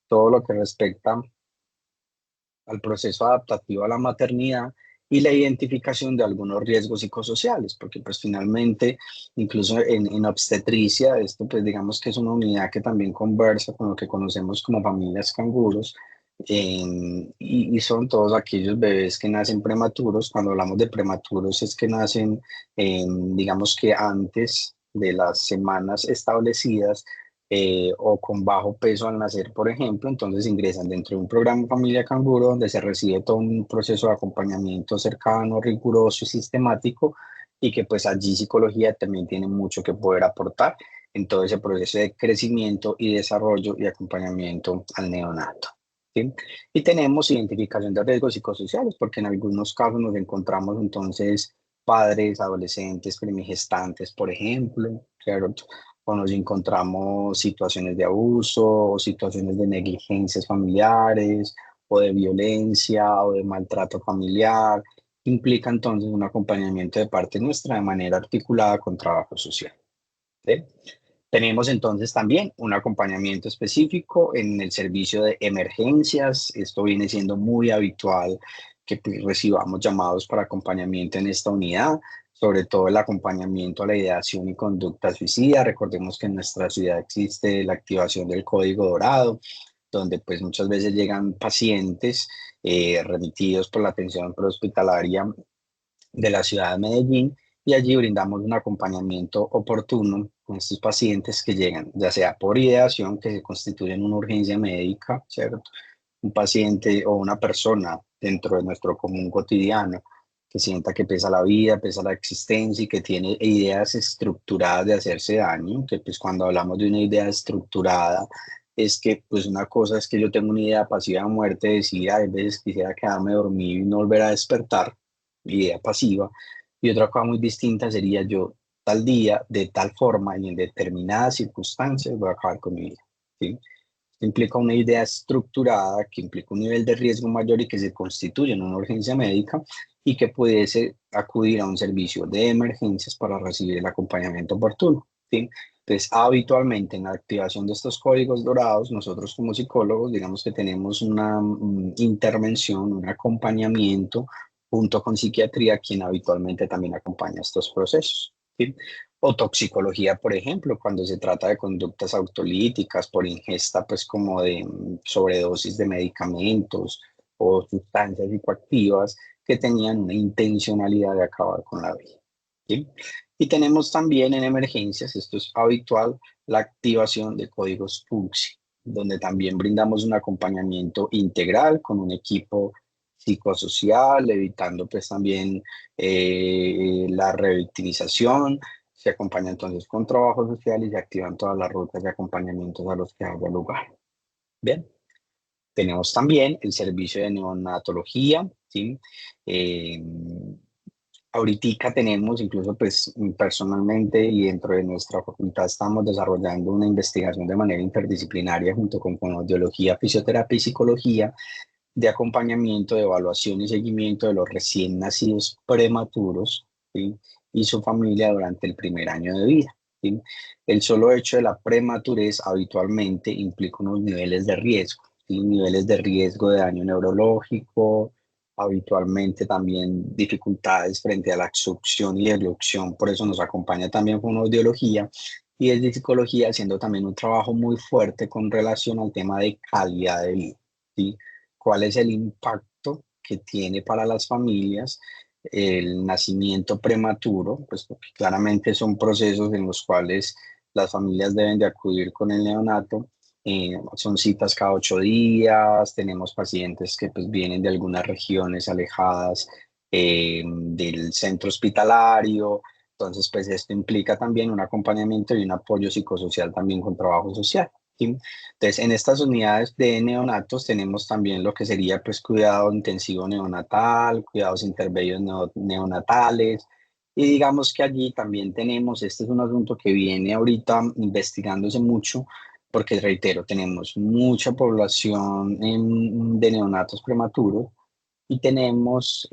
Todo lo que respecta al proceso adaptativo a la maternidad y la identificación de algunos riesgos psicosociales, porque pues finalmente, incluso en obstetricia, esto pues digamos que es una unidad que también conversa con lo que conocemos como familias canguros, y son todos aquellos bebés que nacen prematuros. Cuando hablamos de prematuros es que nacen, digamos que antes de las semanas establecidas, o con bajo peso al nacer, por ejemplo. Entonces ingresan dentro de un programa Familia Canguro donde se recibe todo un proceso de acompañamiento cercano, riguroso y sistemático, y que pues allí psicología también tiene mucho que poder aportar en todo ese proceso de crecimiento y desarrollo y acompañamiento al neonato. ¿Sí? Y tenemos identificación de riesgos psicosociales, porque en algunos casos nos encontramos entonces padres, adolescentes, primigestantes, por ejemplo, ¿cierto? O nos encontramos situaciones de abuso o situaciones de negligencias familiares o de violencia o de maltrato familiar. Implica entonces un acompañamiento de parte nuestra de manera articulada con trabajo social. ¿Sí? Tenemos entonces también un acompañamiento específico en el servicio de emergencias. Esto viene siendo muy habitual que recibamos llamados para acompañamiento en esta unidad, sobre todo el acompañamiento a la ideación y conducta suicida. Recordemos que en nuestra ciudad existe la activación del Código Dorado, donde pues muchas veces llegan pacientes remitidos por la atención prehospitalaria de la ciudad de Medellín, y allí brindamos un acompañamiento oportuno con estos pacientes que llegan, ya sea por ideación, que se constituye en una urgencia médica, ¿cierto? Un paciente o una persona dentro de nuestro común cotidiano que sienta que pesa la vida, pesa la existencia y que tiene ideas estructuradas de hacerse daño, que pues cuando hablamos de una idea estructurada es que pues una cosa es que yo tengo una idea pasiva de muerte, decir, hay veces quisiera quedarme dormido y no volver a despertar, idea pasiva, y otra cosa muy distinta sería yo tal día, de tal forma y en determinadas circunstancias voy a acabar con mi vida, ¿sí? Implica una idea estructurada que implica un nivel de riesgo mayor y que se constituye en una urgencia médica y que pudiese acudir a un servicio de emergencias para recibir el acompañamiento oportuno, ¿sí? Entonces, habitualmente en la activación de estos códigos dorados, nosotros como psicólogos, digamos que tenemos una intervención, un acompañamiento junto con psiquiatría, quien habitualmente también acompaña estos procesos, ¿sí? O toxicología, por ejemplo, cuando se trata de conductas autolíticas por ingesta, pues como de sobredosis de medicamentos o sustancias psicoactivas que tenían una intencionalidad de acabar con la vida, ¿sí? Y tenemos también en emergencias, esto es habitual, la activación de códigos PUNCSI, donde también brindamos un acompañamiento integral con un equipo psicosocial, evitando pues también la revictimización. Se acompaña entonces con trabajo social y se activan todas las rutas de acompañamientos a los que haya lugar. Bien, tenemos también el servicio de neonatología, ¿sí? Ahorita tenemos, incluso pues personalmente y dentro de nuestra facultad estamos desarrollando una investigación de manera interdisciplinaria junto con audiología, fisioterapia y psicología de acompañamiento, de evaluación y seguimiento de los recién nacidos prematuros, ¿sí? Y su familia durante el primer año de vida, ¿sí? El solo hecho de la prematurez habitualmente implica unos niveles de riesgo, ¿sí? Niveles de riesgo de daño neurológico, habitualmente también dificultades frente a la succión y elucción, por eso nos acompaña también con audiología y desde psicología haciendo también un trabajo muy fuerte con relación al tema de calidad de vida, ¿sí? ¿Cuál es el impacto que tiene para las familias el nacimiento prematuro? Pues porque claramente son procesos en los cuales las familias deben de acudir con el neonato. Son citas cada 8 días, tenemos pacientes que pues vienen de algunas regiones alejadas del centro hospitalario, entonces pues esto implica también un acompañamiento y un apoyo psicosocial también con trabajo social, ¿sí? Entonces, en estas unidades de neonatos tenemos también lo que sería pues cuidado intensivo neonatal, cuidados intermedios neonatales, y digamos que allí también tenemos, este es un asunto que viene ahorita investigándose mucho, porque reitero, tenemos mucha población de neonatos prematuros y tenemos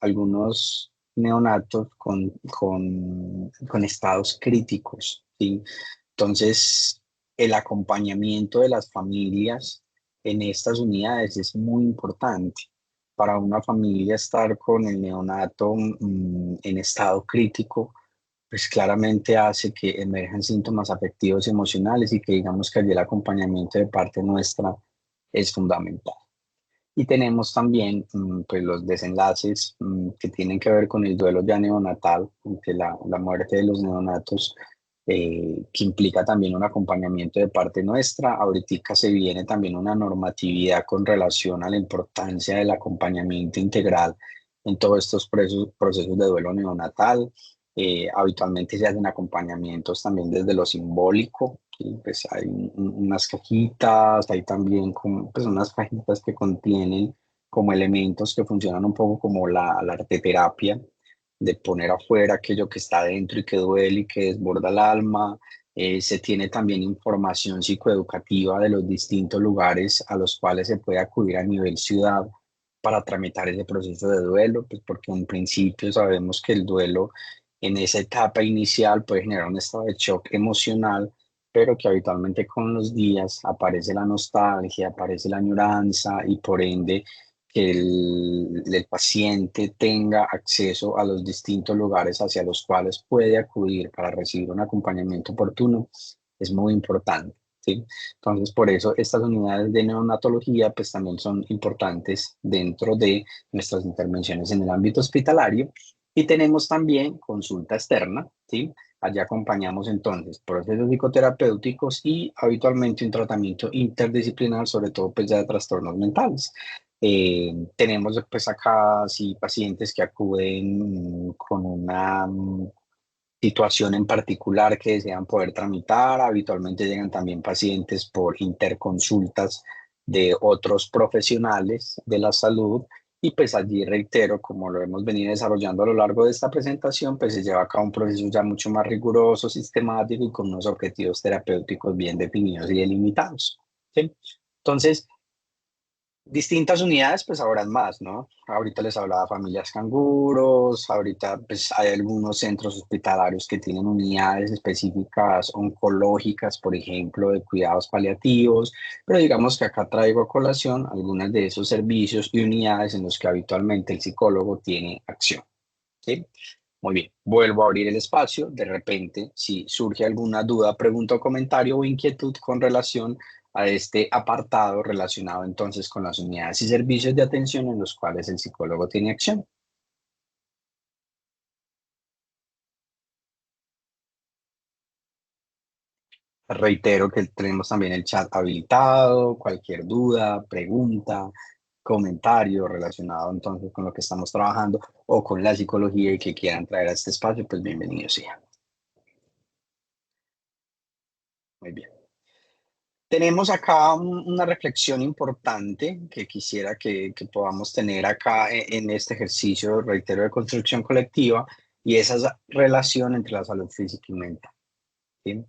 algunos neonatos con estados críticos, ¿sí? Entonces, el acompañamiento de las familias en estas unidades es muy importante. Para una familia estar con el neonato en estado crítico, pues claramente hace que emerjan síntomas afectivos y emocionales y que digamos que allí el acompañamiento de parte nuestra es fundamental. Y tenemos también pues los desenlaces que tienen que ver con el duelo ya neonatal, que la muerte de los neonatos, que implica también un acompañamiento de parte nuestra. Ahorita se viene también una normatividad con relación a la importancia del acompañamiento integral en todos estos procesos de duelo neonatal. Habitualmente se hacen acompañamientos también desde lo simbólico, ¿sí? Pues hay unas cajitas, hay también pues unas cajitas que contienen como elementos que funcionan un poco como la arteterapia, de poner afuera aquello que está dentro y que duele y que desborda el alma. Se tiene también información psicoeducativa de los distintos lugares a los cuales se puede acudir a nivel ciudad para tramitar ese proceso de duelo, pues porque en principio sabemos que el duelo en esa etapa inicial puede generar un estado de shock emocional, pero que habitualmente con los días aparece la nostalgia, aparece la añoranza y por ende que el paciente tenga acceso a los distintos lugares hacia los cuales puede acudir para recibir un acompañamiento oportuno es muy importante, ¿sí? Entonces, por eso estas unidades de neonatología pues también son importantes dentro de nuestras intervenciones en el ámbito hospitalario. Y tenemos también consulta externa, ¿sí? Allí acompañamos entonces procesos psicoterapéuticos y habitualmente un tratamiento interdisciplinar, sobre todo pues ya de trastornos mentales. Tenemos pues acá sí pacientes que acuden con una situación en particular que desean poder tramitar. Habitualmente llegan también pacientes por interconsultas de otros profesionales de la salud y pues allí reitero, como lo hemos venido desarrollando a lo largo de esta presentación, pues se lleva a cabo un proceso ya mucho más riguroso, sistemático y con unos objetivos terapéuticos bien definidos y delimitados, ¿sí? Entonces, distintas unidades, pues habrán más, ¿no? Ahorita les hablaba familias canguros, ahorita pues hay algunos centros hospitalarios que tienen unidades específicas oncológicas, por ejemplo, de cuidados paliativos, pero digamos que acá traigo a colación algunos de esos servicios y unidades en los que habitualmente el psicólogo tiene acción, ¿sí? Muy bien, vuelvo a abrir el espacio. De repente, si surge alguna duda, pregunta o comentario o inquietud con relación a este apartado relacionado entonces con las unidades y servicios de atención en los cuales el psicólogo tiene acción. Reitero que tenemos también el chat habilitado, cualquier duda, pregunta, comentario relacionado entonces con lo que estamos trabajando o con la psicología y que quieran traer a este espacio, pues bienvenido sea. Muy bien. Tenemos acá una reflexión importante que quisiera que podamos tener acá en este ejercicio, reitero, de construcción colectiva, y esa relación entre la salud física y mental, ¿sí?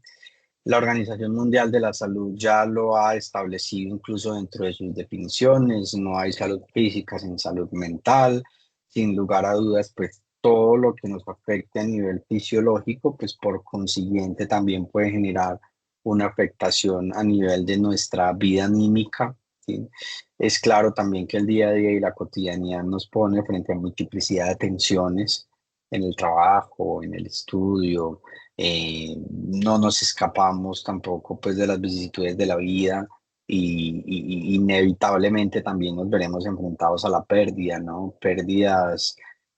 La Organización Mundial de la Salud ya lo ha establecido incluso dentro de sus definiciones. No hay salud física sin salud mental. Sin lugar a dudas, pues todo lo que nos afecte a nivel fisiológico, pues por consiguiente también puede generar una afectación a nivel de nuestra vida anímica, ¿sí? Es claro también que el día a día y la cotidianidad nos pone frente a multiplicidad de tensiones en el trabajo, en el estudio. No nos escapamos tampoco pues de las vicisitudes de la vida y inevitablemente también nos veremos enfrentados a la pérdida, ¿no? Pérdidas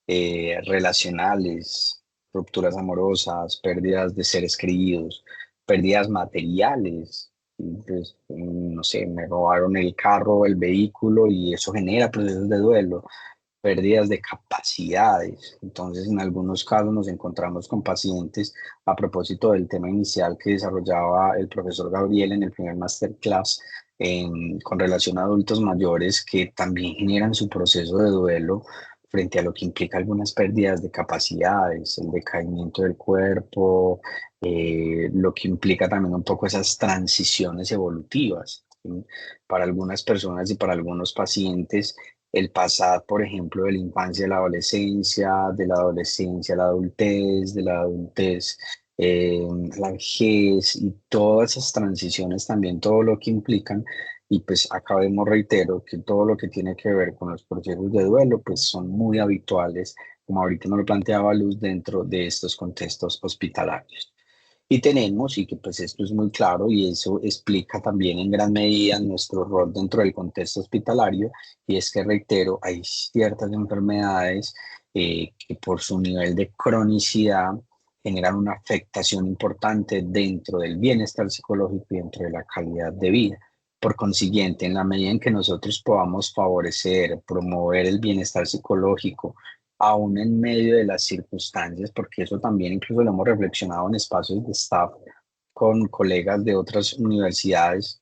relacionales, rupturas amorosas, pérdidas de seres queridos, pérdidas materiales. Pues, no sé, me robaron el carro, el vehículo y eso genera procesos de duelo, pérdidas de capacidades. Entonces, en algunos casos nos encontramos con pacientes, a propósito del tema inicial que desarrollaba el profesor Gabriel en el primer masterclass, con relación a adultos mayores que también generan su proceso de duelo frente a lo que implica algunas pérdidas de capacidades, el decaimiento del cuerpo, lo que implica también un poco esas transiciones evolutivas, ¿sí? Para algunas personas y para algunos pacientes, el pasar, por ejemplo, de la infancia a la adolescencia, de la adolescencia a la adultez, de la adultez a la vejez y todas esas transiciones también, todo lo que implican. Y pues acá vemos, reitero, que todo lo que tiene que ver con los procesos de duelo, pues son muy habituales, como ahorita nos lo planteaba Luz, dentro de estos contextos hospitalarios. Y tenemos, y que pues esto es muy claro y eso explica también en gran medida nuestro rol dentro del contexto hospitalario, y es que, reitero, hay ciertas enfermedades que por su nivel de cronicidad generan una afectación importante dentro del bienestar psicológico y dentro de la calidad de vida. Por consiguiente, en la medida en que nosotros podamos favorecer, promover el bienestar psicológico, aún en medio de las circunstancias, porque eso también incluso lo hemos reflexionado en espacios de staff con colegas de otras universidades,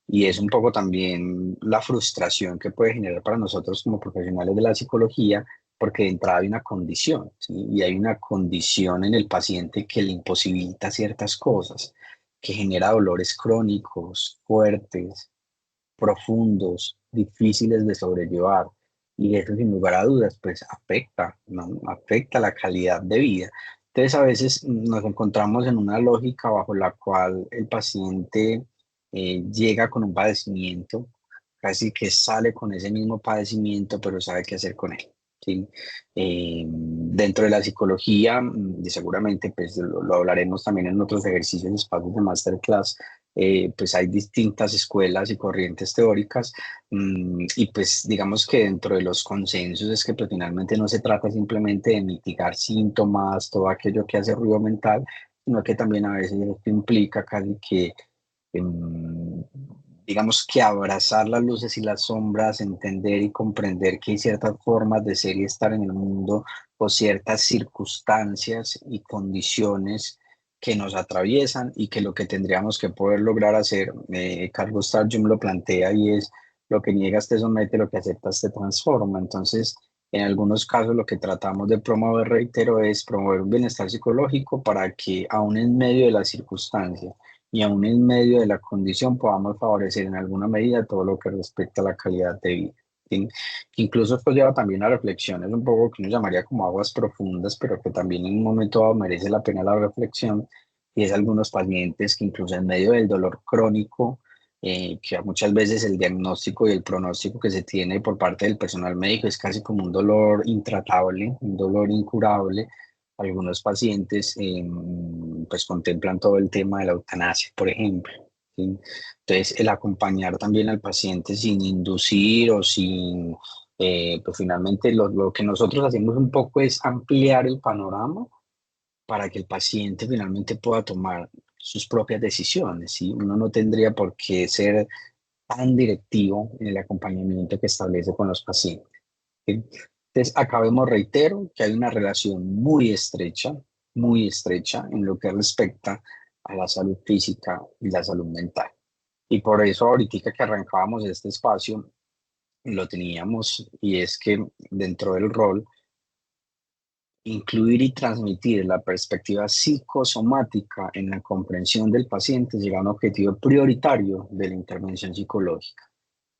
y es un poco también la frustración que puede generar para nosotros como profesionales de la psicología, porque de entrada hay una condición, ¿sí? Y hay una condición en el paciente que le imposibilita ciertas cosas, que genera dolores crónicos, fuertes, profundos, difíciles de sobrellevar. Y eso, sin lugar a dudas, pues afecta, ¿no? Afecta la calidad de vida. Entonces, a veces nos encontramos en una lógica bajo la cual el paciente llega con un padecimiento, casi que sale con ese mismo padecimiento, pero sabe qué hacer con él, ¿sí? Dentro de la psicología, y seguramente pues lo hablaremos también en otros ejercicios, espacios de masterclass, pues hay distintas escuelas y corrientes teóricas, y pues digamos que dentro de los consensos es que pues, finalmente no se trata simplemente de mitigar síntomas, todo aquello que hace ruido mental, sino que también a veces esto implica casi que, em, digamos que abrazar las luces y las sombras, entender y comprender que hay ciertas formas de ser y estar en el mundo o ciertas circunstancias y condiciones que nos atraviesan y que lo que tendríamos que poder lograr hacer, Carl Gustav Jung lo plantea y es lo que niegas te somete, lo que aceptas te transforma. Entonces, en algunos casos lo que tratamos de promover, reitero, es promover un bienestar psicológico para que aún en medio de las circunstancias y aún en medio de la condición podamos favorecer en alguna medida todo lo que respecta a la calidad de vida. ¿Sí? Incluso esto lleva también a reflexiones un poco que uno llamaría como aguas profundas, pero que también en un momento dado merece la pena la reflexión, y es algunos pacientes que incluso en medio del dolor crónico, que muchas veces el diagnóstico y el pronóstico que se tiene por parte del personal médico es casi como un dolor intratable, un dolor incurable. Algunos pacientes pues contemplan todo el tema de la eutanasia, por ejemplo. ¿Sí? Entonces, el acompañar también al paciente sin inducir o sin, pues finalmente lo que nosotros hacemos un poco es ampliar el panorama para que el paciente finalmente pueda tomar sus propias decisiones, ¿sí? Uno no tendría por qué ser tan directivo en el acompañamiento que establece con los pacientes, ¿sí? Entonces, acabemos, reitero, que hay una relación muy estrecha en lo que respecta a la salud física y la salud mental. Y por eso ahorita que arrancábamos este espacio, lo teníamos, y es que dentro del rol, incluir y transmitir la perspectiva psicosomática en la comprensión del paciente será un objetivo prioritario de la intervención psicológica.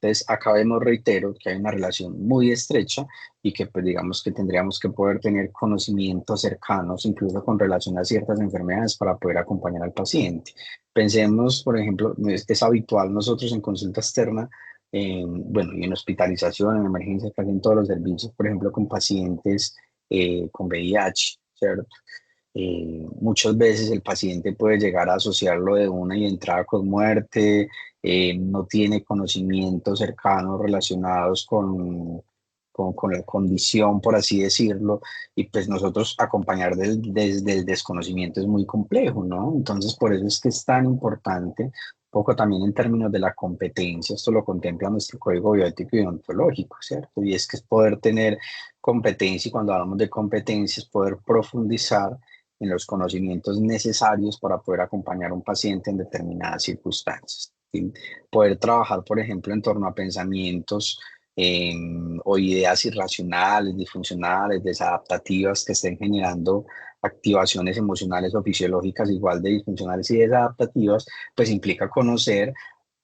Entonces, acabemos, reitero, que hay una relación muy estrecha y que pues digamos que tendríamos que poder tener conocimientos cercanos, incluso con relación a ciertas enfermedades, para poder acompañar al paciente. Pensemos, por ejemplo, es habitual nosotros en consulta externa, bueno, y en hospitalización, en emergencias, casi en todos los servicios, por ejemplo, con pacientes con VIH, ¿cierto? Muchas veces el paciente puede llegar a asociarlo de una y entrada con muerte, no tiene conocimientos cercanos relacionados con la condición, por así decirlo, y pues nosotros acompañar desde el desconocimiento es muy complejo, ¿no? Entonces, por eso es que es tan importante, un poco también en términos de la competencia, esto lo contempla nuestro código bioético y ontológico, ¿cierto? Y es que es poder tener competencia, y cuando hablamos de competencia es poder profundizar en los conocimientos necesarios para poder acompañar a un paciente en determinadas circunstancias, ¿sí? Poder trabajar, por ejemplo, en torno a pensamientos o ideas irracionales, disfuncionales, desadaptativas, que estén generando activaciones emocionales o fisiológicas igual de disfuncionales y desadaptativas, pues implica conocer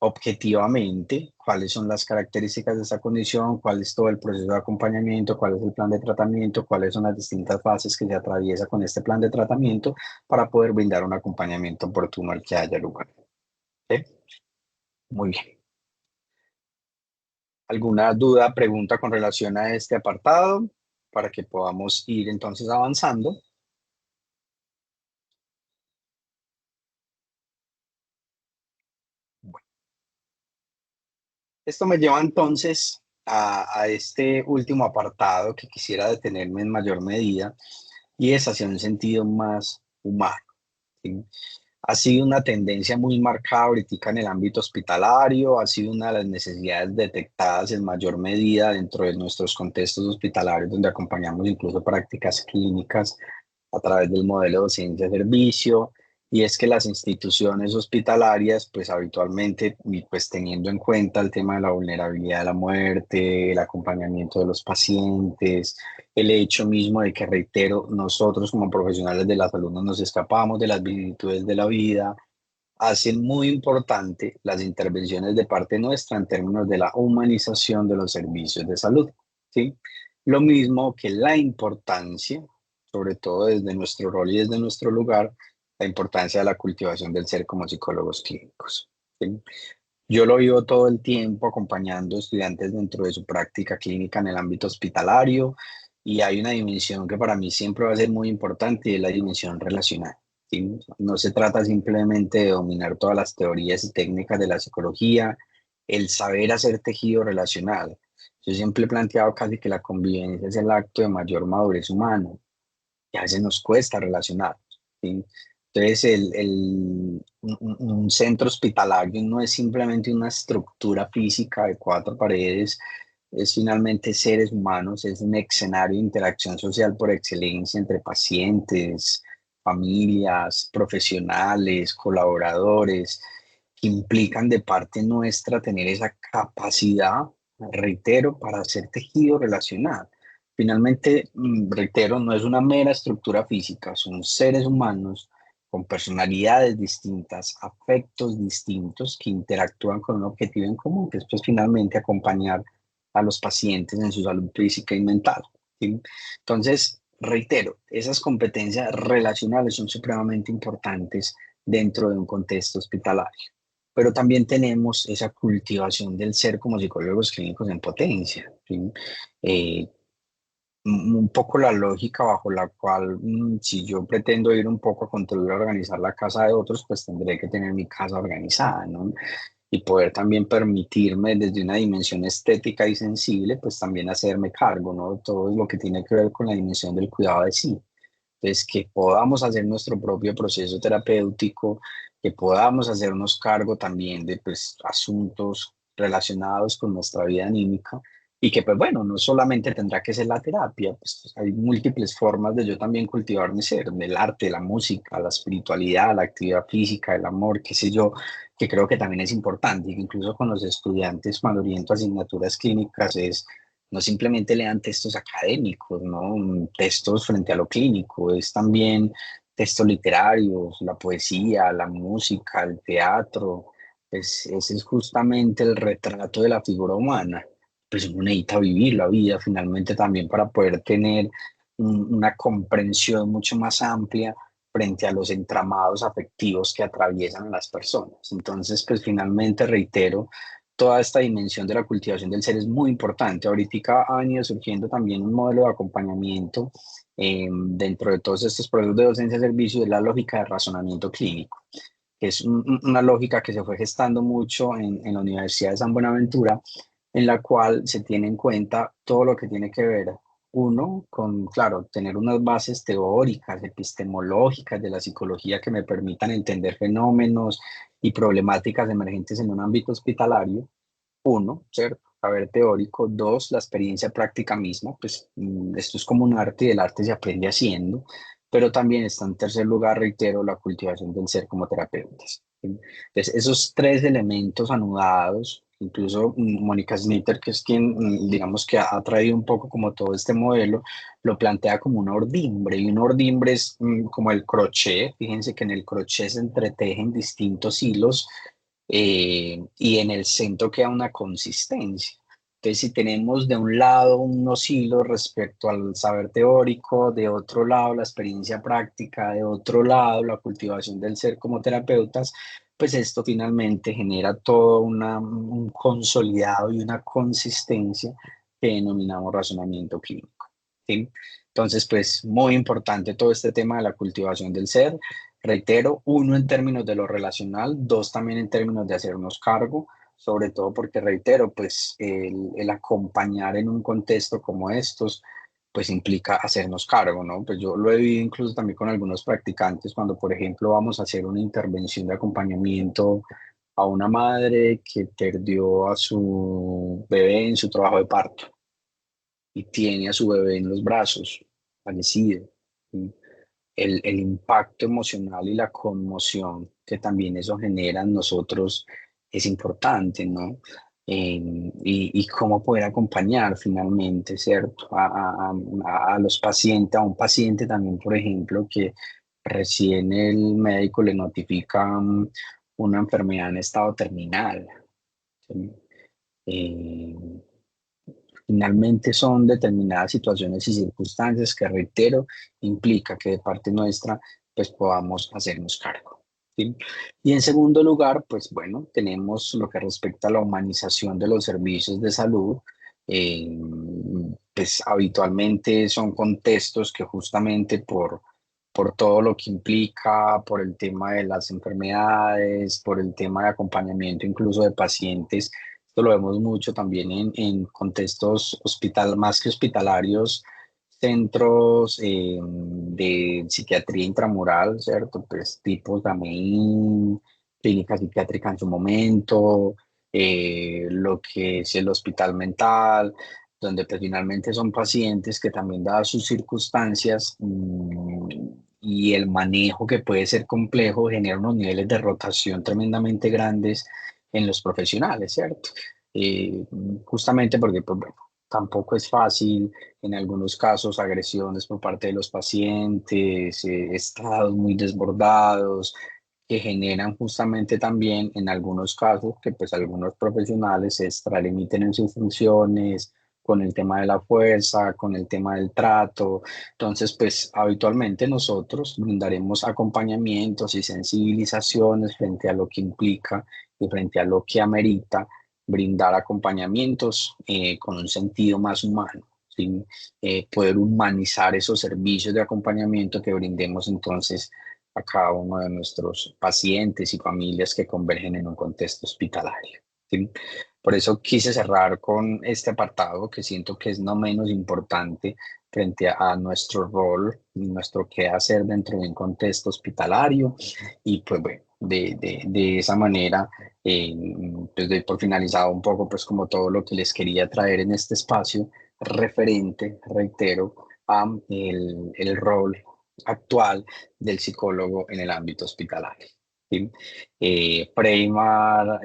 objetivamente cuáles son las características de esa condición, cuál es todo el proceso de acompañamiento, cuál es el plan de tratamiento, cuáles son las distintas fases que se atraviesa con este plan de tratamiento para poder brindar un acompañamiento oportuno al que haya lugar. ¿Sí? Muy bien. ¿Alguna duda, pregunta con relación a este apartado para que podamos ir entonces avanzando? Bueno. Esto me lleva entonces a este último apartado que quisiera detenerme en mayor medida, y es hacia un sentido más humano, ¿sí? Ha sido una tendencia muy marcada ahorita en el ámbito hospitalario, ha sido una de las necesidades detectadas en mayor medida dentro de nuestros contextos hospitalarios, donde acompañamos incluso prácticas clínicas a través del modelo docencia-servicio, y es que las instituciones hospitalarias, pues habitualmente, y pues teniendo en cuenta el tema de la vulnerabilidad de la muerte, el acompañamiento de los pacientes, el hecho mismo de que, reitero, nosotros como profesionales de la salud no nos escapamos de las vicisitudes de la vida, hacen muy importante las intervenciones de parte nuestra en términos de la humanización de los servicios de salud, ¿sí? Lo mismo que la importancia, sobre todo desde nuestro rol y desde nuestro lugar, la importancia de la cultivación del ser como psicólogos clínicos, ¿sí? Yo lo vivo todo el tiempo acompañando estudiantes dentro de su práctica clínica en el ámbito hospitalario, y hay una dimensión que para mí siempre va a ser muy importante, y es la dimensión relacional, ¿sí? No se trata simplemente de dominar todas las teorías y técnicas de la psicología, el saber hacer tejido relacional. Yo siempre he planteado casi que la convivencia es el acto de mayor madurez humano, y a veces nos cuesta relacionar, ¿sí? Entonces, un centro hospitalario no es simplemente una estructura física de 4 paredes es finalmente seres humanos, es un escenario de interacción social por excelencia entre pacientes, familias, profesionales, colaboradores, que implican de parte nuestra tener esa capacidad, reitero, para hacer tejido relacional. Finalmente, reitero, no es una mera estructura física, son seres humanos con personalidades distintas, afectos distintos que interactúan con un objetivo en común, que es pues finalmente acompañar a los pacientes en su salud física y mental, ¿sí? Entonces, reitero, esas competencias relacionales son supremamente importantes dentro de un contexto hospitalario. Pero también tenemos esa cultivación del ser como psicólogos clínicos en potencia, ¿sí? Un poco la lógica bajo la cual si yo pretendo ir un poco a controlar y organizar la casa de otros, pues tendré que tener mi casa organizada, ¿no? Y poder también permitirme desde una dimensión estética y sensible, pues también hacerme cargo, ¿no? Todo lo que tiene que ver con la dimensión del cuidado de sí. Entonces, que podamos hacer nuestro propio proceso terapéutico, que podamos hacernos cargo también de pues, asuntos relacionados con nuestra vida anímica y que, pues bueno, no solamente tendrá que ser la terapia, pues hay múltiples formas de yo también cultivar mi ser, del arte, la música, la espiritualidad, la actividad física, el amor, qué sé yo, que creo que también es importante, y que incluso con los estudiantes cuando oriento asignaturas clínicas es no simplemente lean textos académicos, ¿no? Textos frente a lo clínico, es también textos literarios, la poesía, la música, el teatro, ese es justamente el retrato de la figura humana. Pues uno necesita vivir la vida finalmente también para poder tener una comprensión mucho más amplia frente a los entramados afectivos que atraviesan a las personas. Entonces, pues finalmente reitero, toda esta dimensión de la cultivación del ser es muy importante. Ahorita ha venido surgiendo también un modelo de acompañamiento dentro de todos estos procesos de docencia-servicio de la lógica de razonamiento clínico, que es una lógica que se fue gestando mucho en la Universidad de San Buenaventura, en la cual se tiene en cuenta todo lo que tiene que ver, uno, con, claro, tener unas bases teóricas, epistemológicas de la psicología que me permitan entender fenómenos y problemáticas emergentes en un ámbito hospitalario, uno, ¿cierto? Saber teórico. Dos, la experiencia práctica misma, pues esto es como un arte y el arte se aprende haciendo, pero también está en tercer lugar, reitero, la cultivación del ser como terapeutas, ¿sí? Entonces, esos tres elementos anudados, incluso Mónica Snitter, que es quien, digamos que ha traído un poco como todo este modelo, lo plantea como una ordimbre, y un ordimbre es como el crochet. Fíjense que en el crochet se entretejen distintos hilos y en el centro queda una consistencia. Entonces, si tenemos de un lado unos hilos respecto al saber teórico, de otro lado la experiencia práctica, de otro lado la cultivación del ser como terapeutas, pues esto finalmente genera todo un consolidado y una consistencia que denominamos razonamiento clínico, ¿sí? Entonces, pues muy importante todo este tema de la cultivación del ser. Reitero, uno en términos de lo relacional, dos también en términos de hacernos cargo, sobre todo porque, reitero, pues el acompañar en un contexto como estos, pues implica hacernos cargo, ¿no? Pues yo lo he vivido incluso también con algunos practicantes cuando, por ejemplo, vamos a hacer una intervención de acompañamiento a una madre que perdió a su bebé en su trabajo de parto y tiene a su bebé en los brazos, fallecido, ¿sí? El impacto emocional y la conmoción que también eso genera en nosotros es importante, ¿no? Y cómo poder acompañar finalmente, ¿cierto? A los pacientes, a un paciente también, por ejemplo, que recién el médico le notifica una enfermedad en estado terminal, ¿sí? Eh, Finalmente son determinadas situaciones y circunstancias que, reitero, implica que de parte nuestra pues podamos hacernos cargo, ¿sí? Y en segundo lugar, pues bueno, tenemos lo que respecta a la humanización de los servicios de salud. Eh, pues habitualmente son contextos que justamente por todo lo que implica, por el tema de las enfermedades, por el tema de acompañamiento incluso de pacientes. Esto lo vemos mucho también en contextos más que hospitalarios, centros de psiquiatría intramural, ¿cierto? Pues tipos GAMEIN, clínica psiquiátrica en su momento, lo que es el hospital mental, donde pues finalmente son pacientes que también dadas sus circunstancias y el manejo que puede ser complejo, genera unos niveles de rotación tremendamente grandes en los profesionales, ¿cierto? Justamente porque pues, bueno, tampoco es fácil, en algunos casos agresiones por parte de los pacientes, estados muy desbordados, que generan justamente también en algunos casos que pues algunos profesionales se extralimiten en sus funciones con el tema de la fuerza, con el tema del trato. Entonces, pues habitualmente nosotros brindaremos acompañamientos y sensibilizaciones frente a lo que implica y frente a lo que amerita brindar acompañamientos con un sentido más humano, ¿sí? Poder humanizar esos servicios de acompañamiento que brindemos entonces a cada uno de nuestros pacientes y familias que convergen en un contexto hospitalario, ¿sí? Por eso quise cerrar con este apartado que siento que es no menos importante frente a nuestro rol y nuestro quehacer dentro de un contexto hospitalario. Y pues bueno, de esa manera, pues doy por finalizado un poco pues como todo lo que les quería traer en este espacio referente, reitero, a el rol actual del psicólogo en el ámbito hospitalario, ¿sí? Preymar,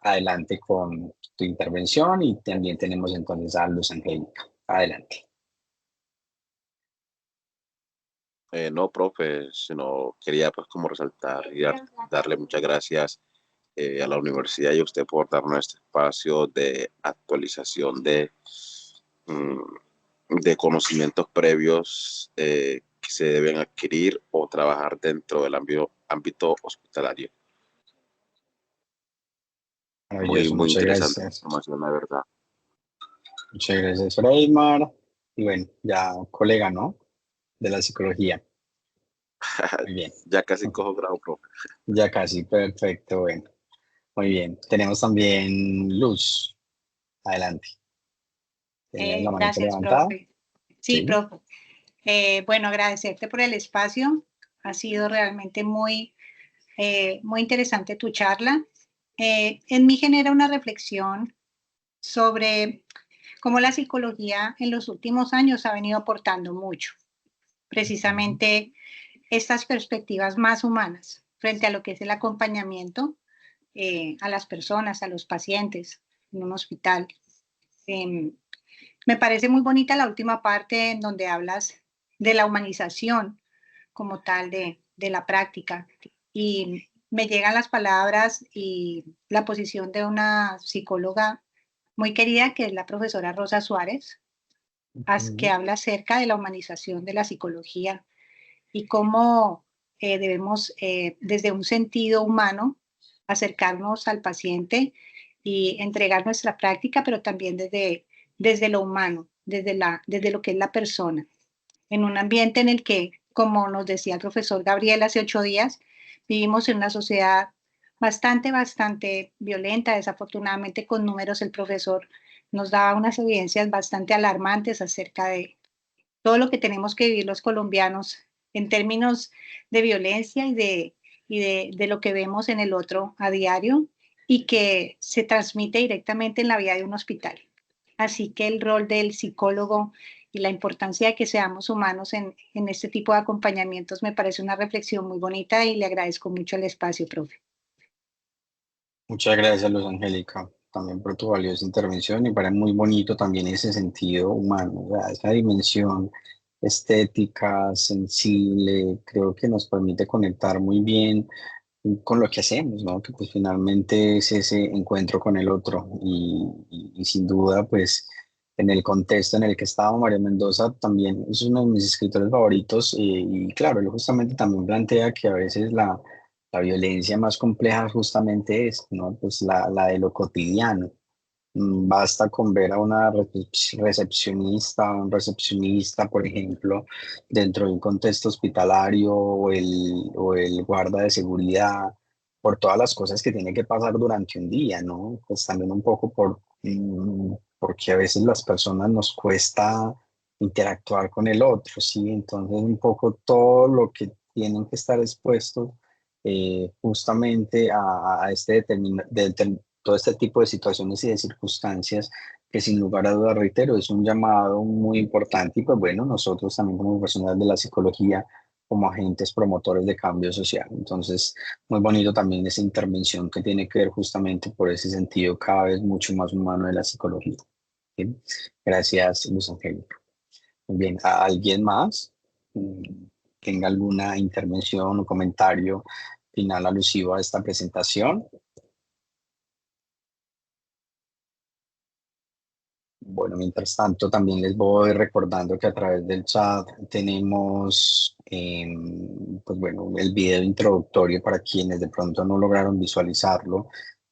adelante con tu intervención y también tenemos entonces a Luz Angélica. Adelante. No, profe, sino quería pues como resaltar y darle muchas gracias a la universidad y a usted por darnos este espacio de actualización de conocimientos previos que se deben adquirir o trabajar dentro del ámbito hospitalario. Muy Muchas interesante gracias. información, la verdad. Muchas gracias, Freymar. Y bueno, ya colega, ¿no? De la psicología. Muy bien. Ya casi cojo grado, profe. Ya casi, perfecto, bueno. Muy bien. Tenemos también Luz. Adelante. ¿Tienes la manita Gracias, levantada? profe. Sí, profe. Bueno, agradecerte por el espacio. Ha sido realmente muy interesante tu charla. En mí genera una reflexión sobre cómo la psicología en los últimos años ha venido aportando mucho. Precisamente estas perspectivas más humanas frente a lo que es el acompañamiento a las personas, a los pacientes en un hospital. Me parece muy bonita la última parte en donde hablas de la humanización como tal de la práctica. Y me llegan las palabras y la posición de una psicóloga muy querida, que es la profesora Rosa Suárez, que habla acerca de la humanización de la psicología y cómo debemos, desde un sentido humano, acercarnos al paciente y entregar nuestra práctica, pero también desde lo humano, desde lo que es la persona, en un ambiente en el que, como nos decía el profesor Gabriel hace 8 días, vivimos en una sociedad bastante violenta. Desafortunadamente, con números, el profesor nos daba unas evidencias bastante alarmantes acerca de todo lo que tenemos que vivir los colombianos en términos de violencia y de lo que vemos en el otro a diario y que se transmite directamente en la vida de un hospital. Así que el rol del psicólogo y la importancia de que seamos humanos en este tipo de acompañamientos me parece una reflexión muy bonita y le agradezco mucho el espacio, profe. Muchas gracias, Luz Angélica, también por tu valiosa intervención y parece muy bonito también ese sentido humano, o sea, esa dimensión estética, sensible, creo que nos permite conectar muy bien con lo que hacemos, ¿no? Que pues finalmente es ese encuentro con el otro y sin duda pues en el contexto en el que estaba Mario Mendoza también es uno de mis escritores favoritos y claro, él justamente también plantea que a veces la violencia más compleja justamente es, ¿no? Pues la de lo cotidiano. Basta con ver a una recepcionista, un recepcionista, por ejemplo, dentro de un contexto hospitalario o el guarda de seguridad, por todas las cosas que tiene que pasar durante un día, ¿no? Pues también un poco porque a veces las personas nos cuesta interactuar con el otro, ¿sí? Entonces un poco todo lo que tienen que estar expuestos justamente a este todo este tipo de situaciones y de circunstancias que sin lugar a dudas, reitero, es un llamado muy importante y pues bueno, nosotros también como profesionales de la psicología, como agentes promotores de cambio social. Entonces, muy bonito también esa intervención que tiene que ver justamente por ese sentido cada vez mucho más humano de la psicología. ¿Sí? Gracias, Luz Angélica. Muy bien, ¿a alguien más tenga alguna intervención o comentario final alusivo a esta presentación? Bueno, mientras tanto, también les voy recordando que a través del chat tenemos, pues bueno, el video introductorio para quienes de pronto no lograron visualizarlo.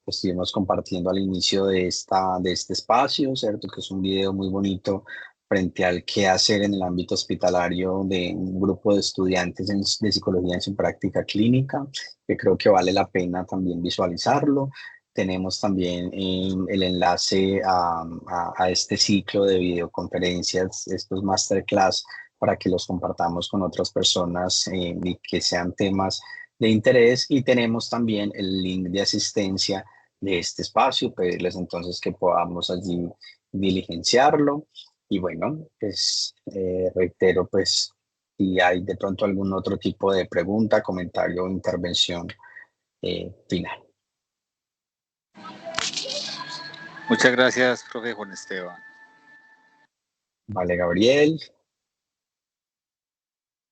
Lo estuvimos compartiendo al inicio de este espacio, ¿cierto? Que es un video muy bonito frente al qué hacer en el ámbito hospitalario de un grupo de estudiantes de psicología en su práctica clínica, que creo que vale la pena también visualizarlo. Tenemos también el enlace a este ciclo de videoconferencias, estos masterclass, para que los compartamos con otras personas y que sean temas de interés. Y tenemos también el link de asistencia de este espacio, pedirles entonces que podamos allí diligenciarlo. Y bueno, pues reitero, pues si hay de pronto algún otro tipo de pregunta, comentario o intervención final. Muchas gracias, profe Juan Esteban. Vale, Gabriel.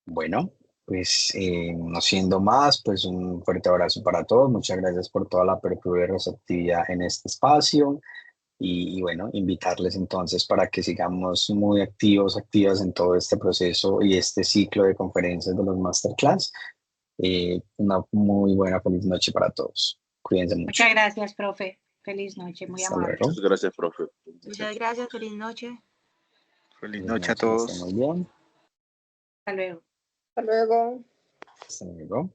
Bueno, pues no siendo más, pues un fuerte abrazo para todos. Muchas gracias por toda la apertura y receptividad en este espacio. Y bueno, invitarles entonces para que sigamos muy activos, activas en todo este proceso y este ciclo de conferencias de los masterclass. Una muy buena, feliz noche para todos. Cuídense mucho. Muchas gracias, profe. Feliz noche, muy amable. Muchas gracias, profe. Muchas gracias, feliz noche. Feliz noche a todos. Muy bien. Hasta luego. Hasta luego. Hasta luego.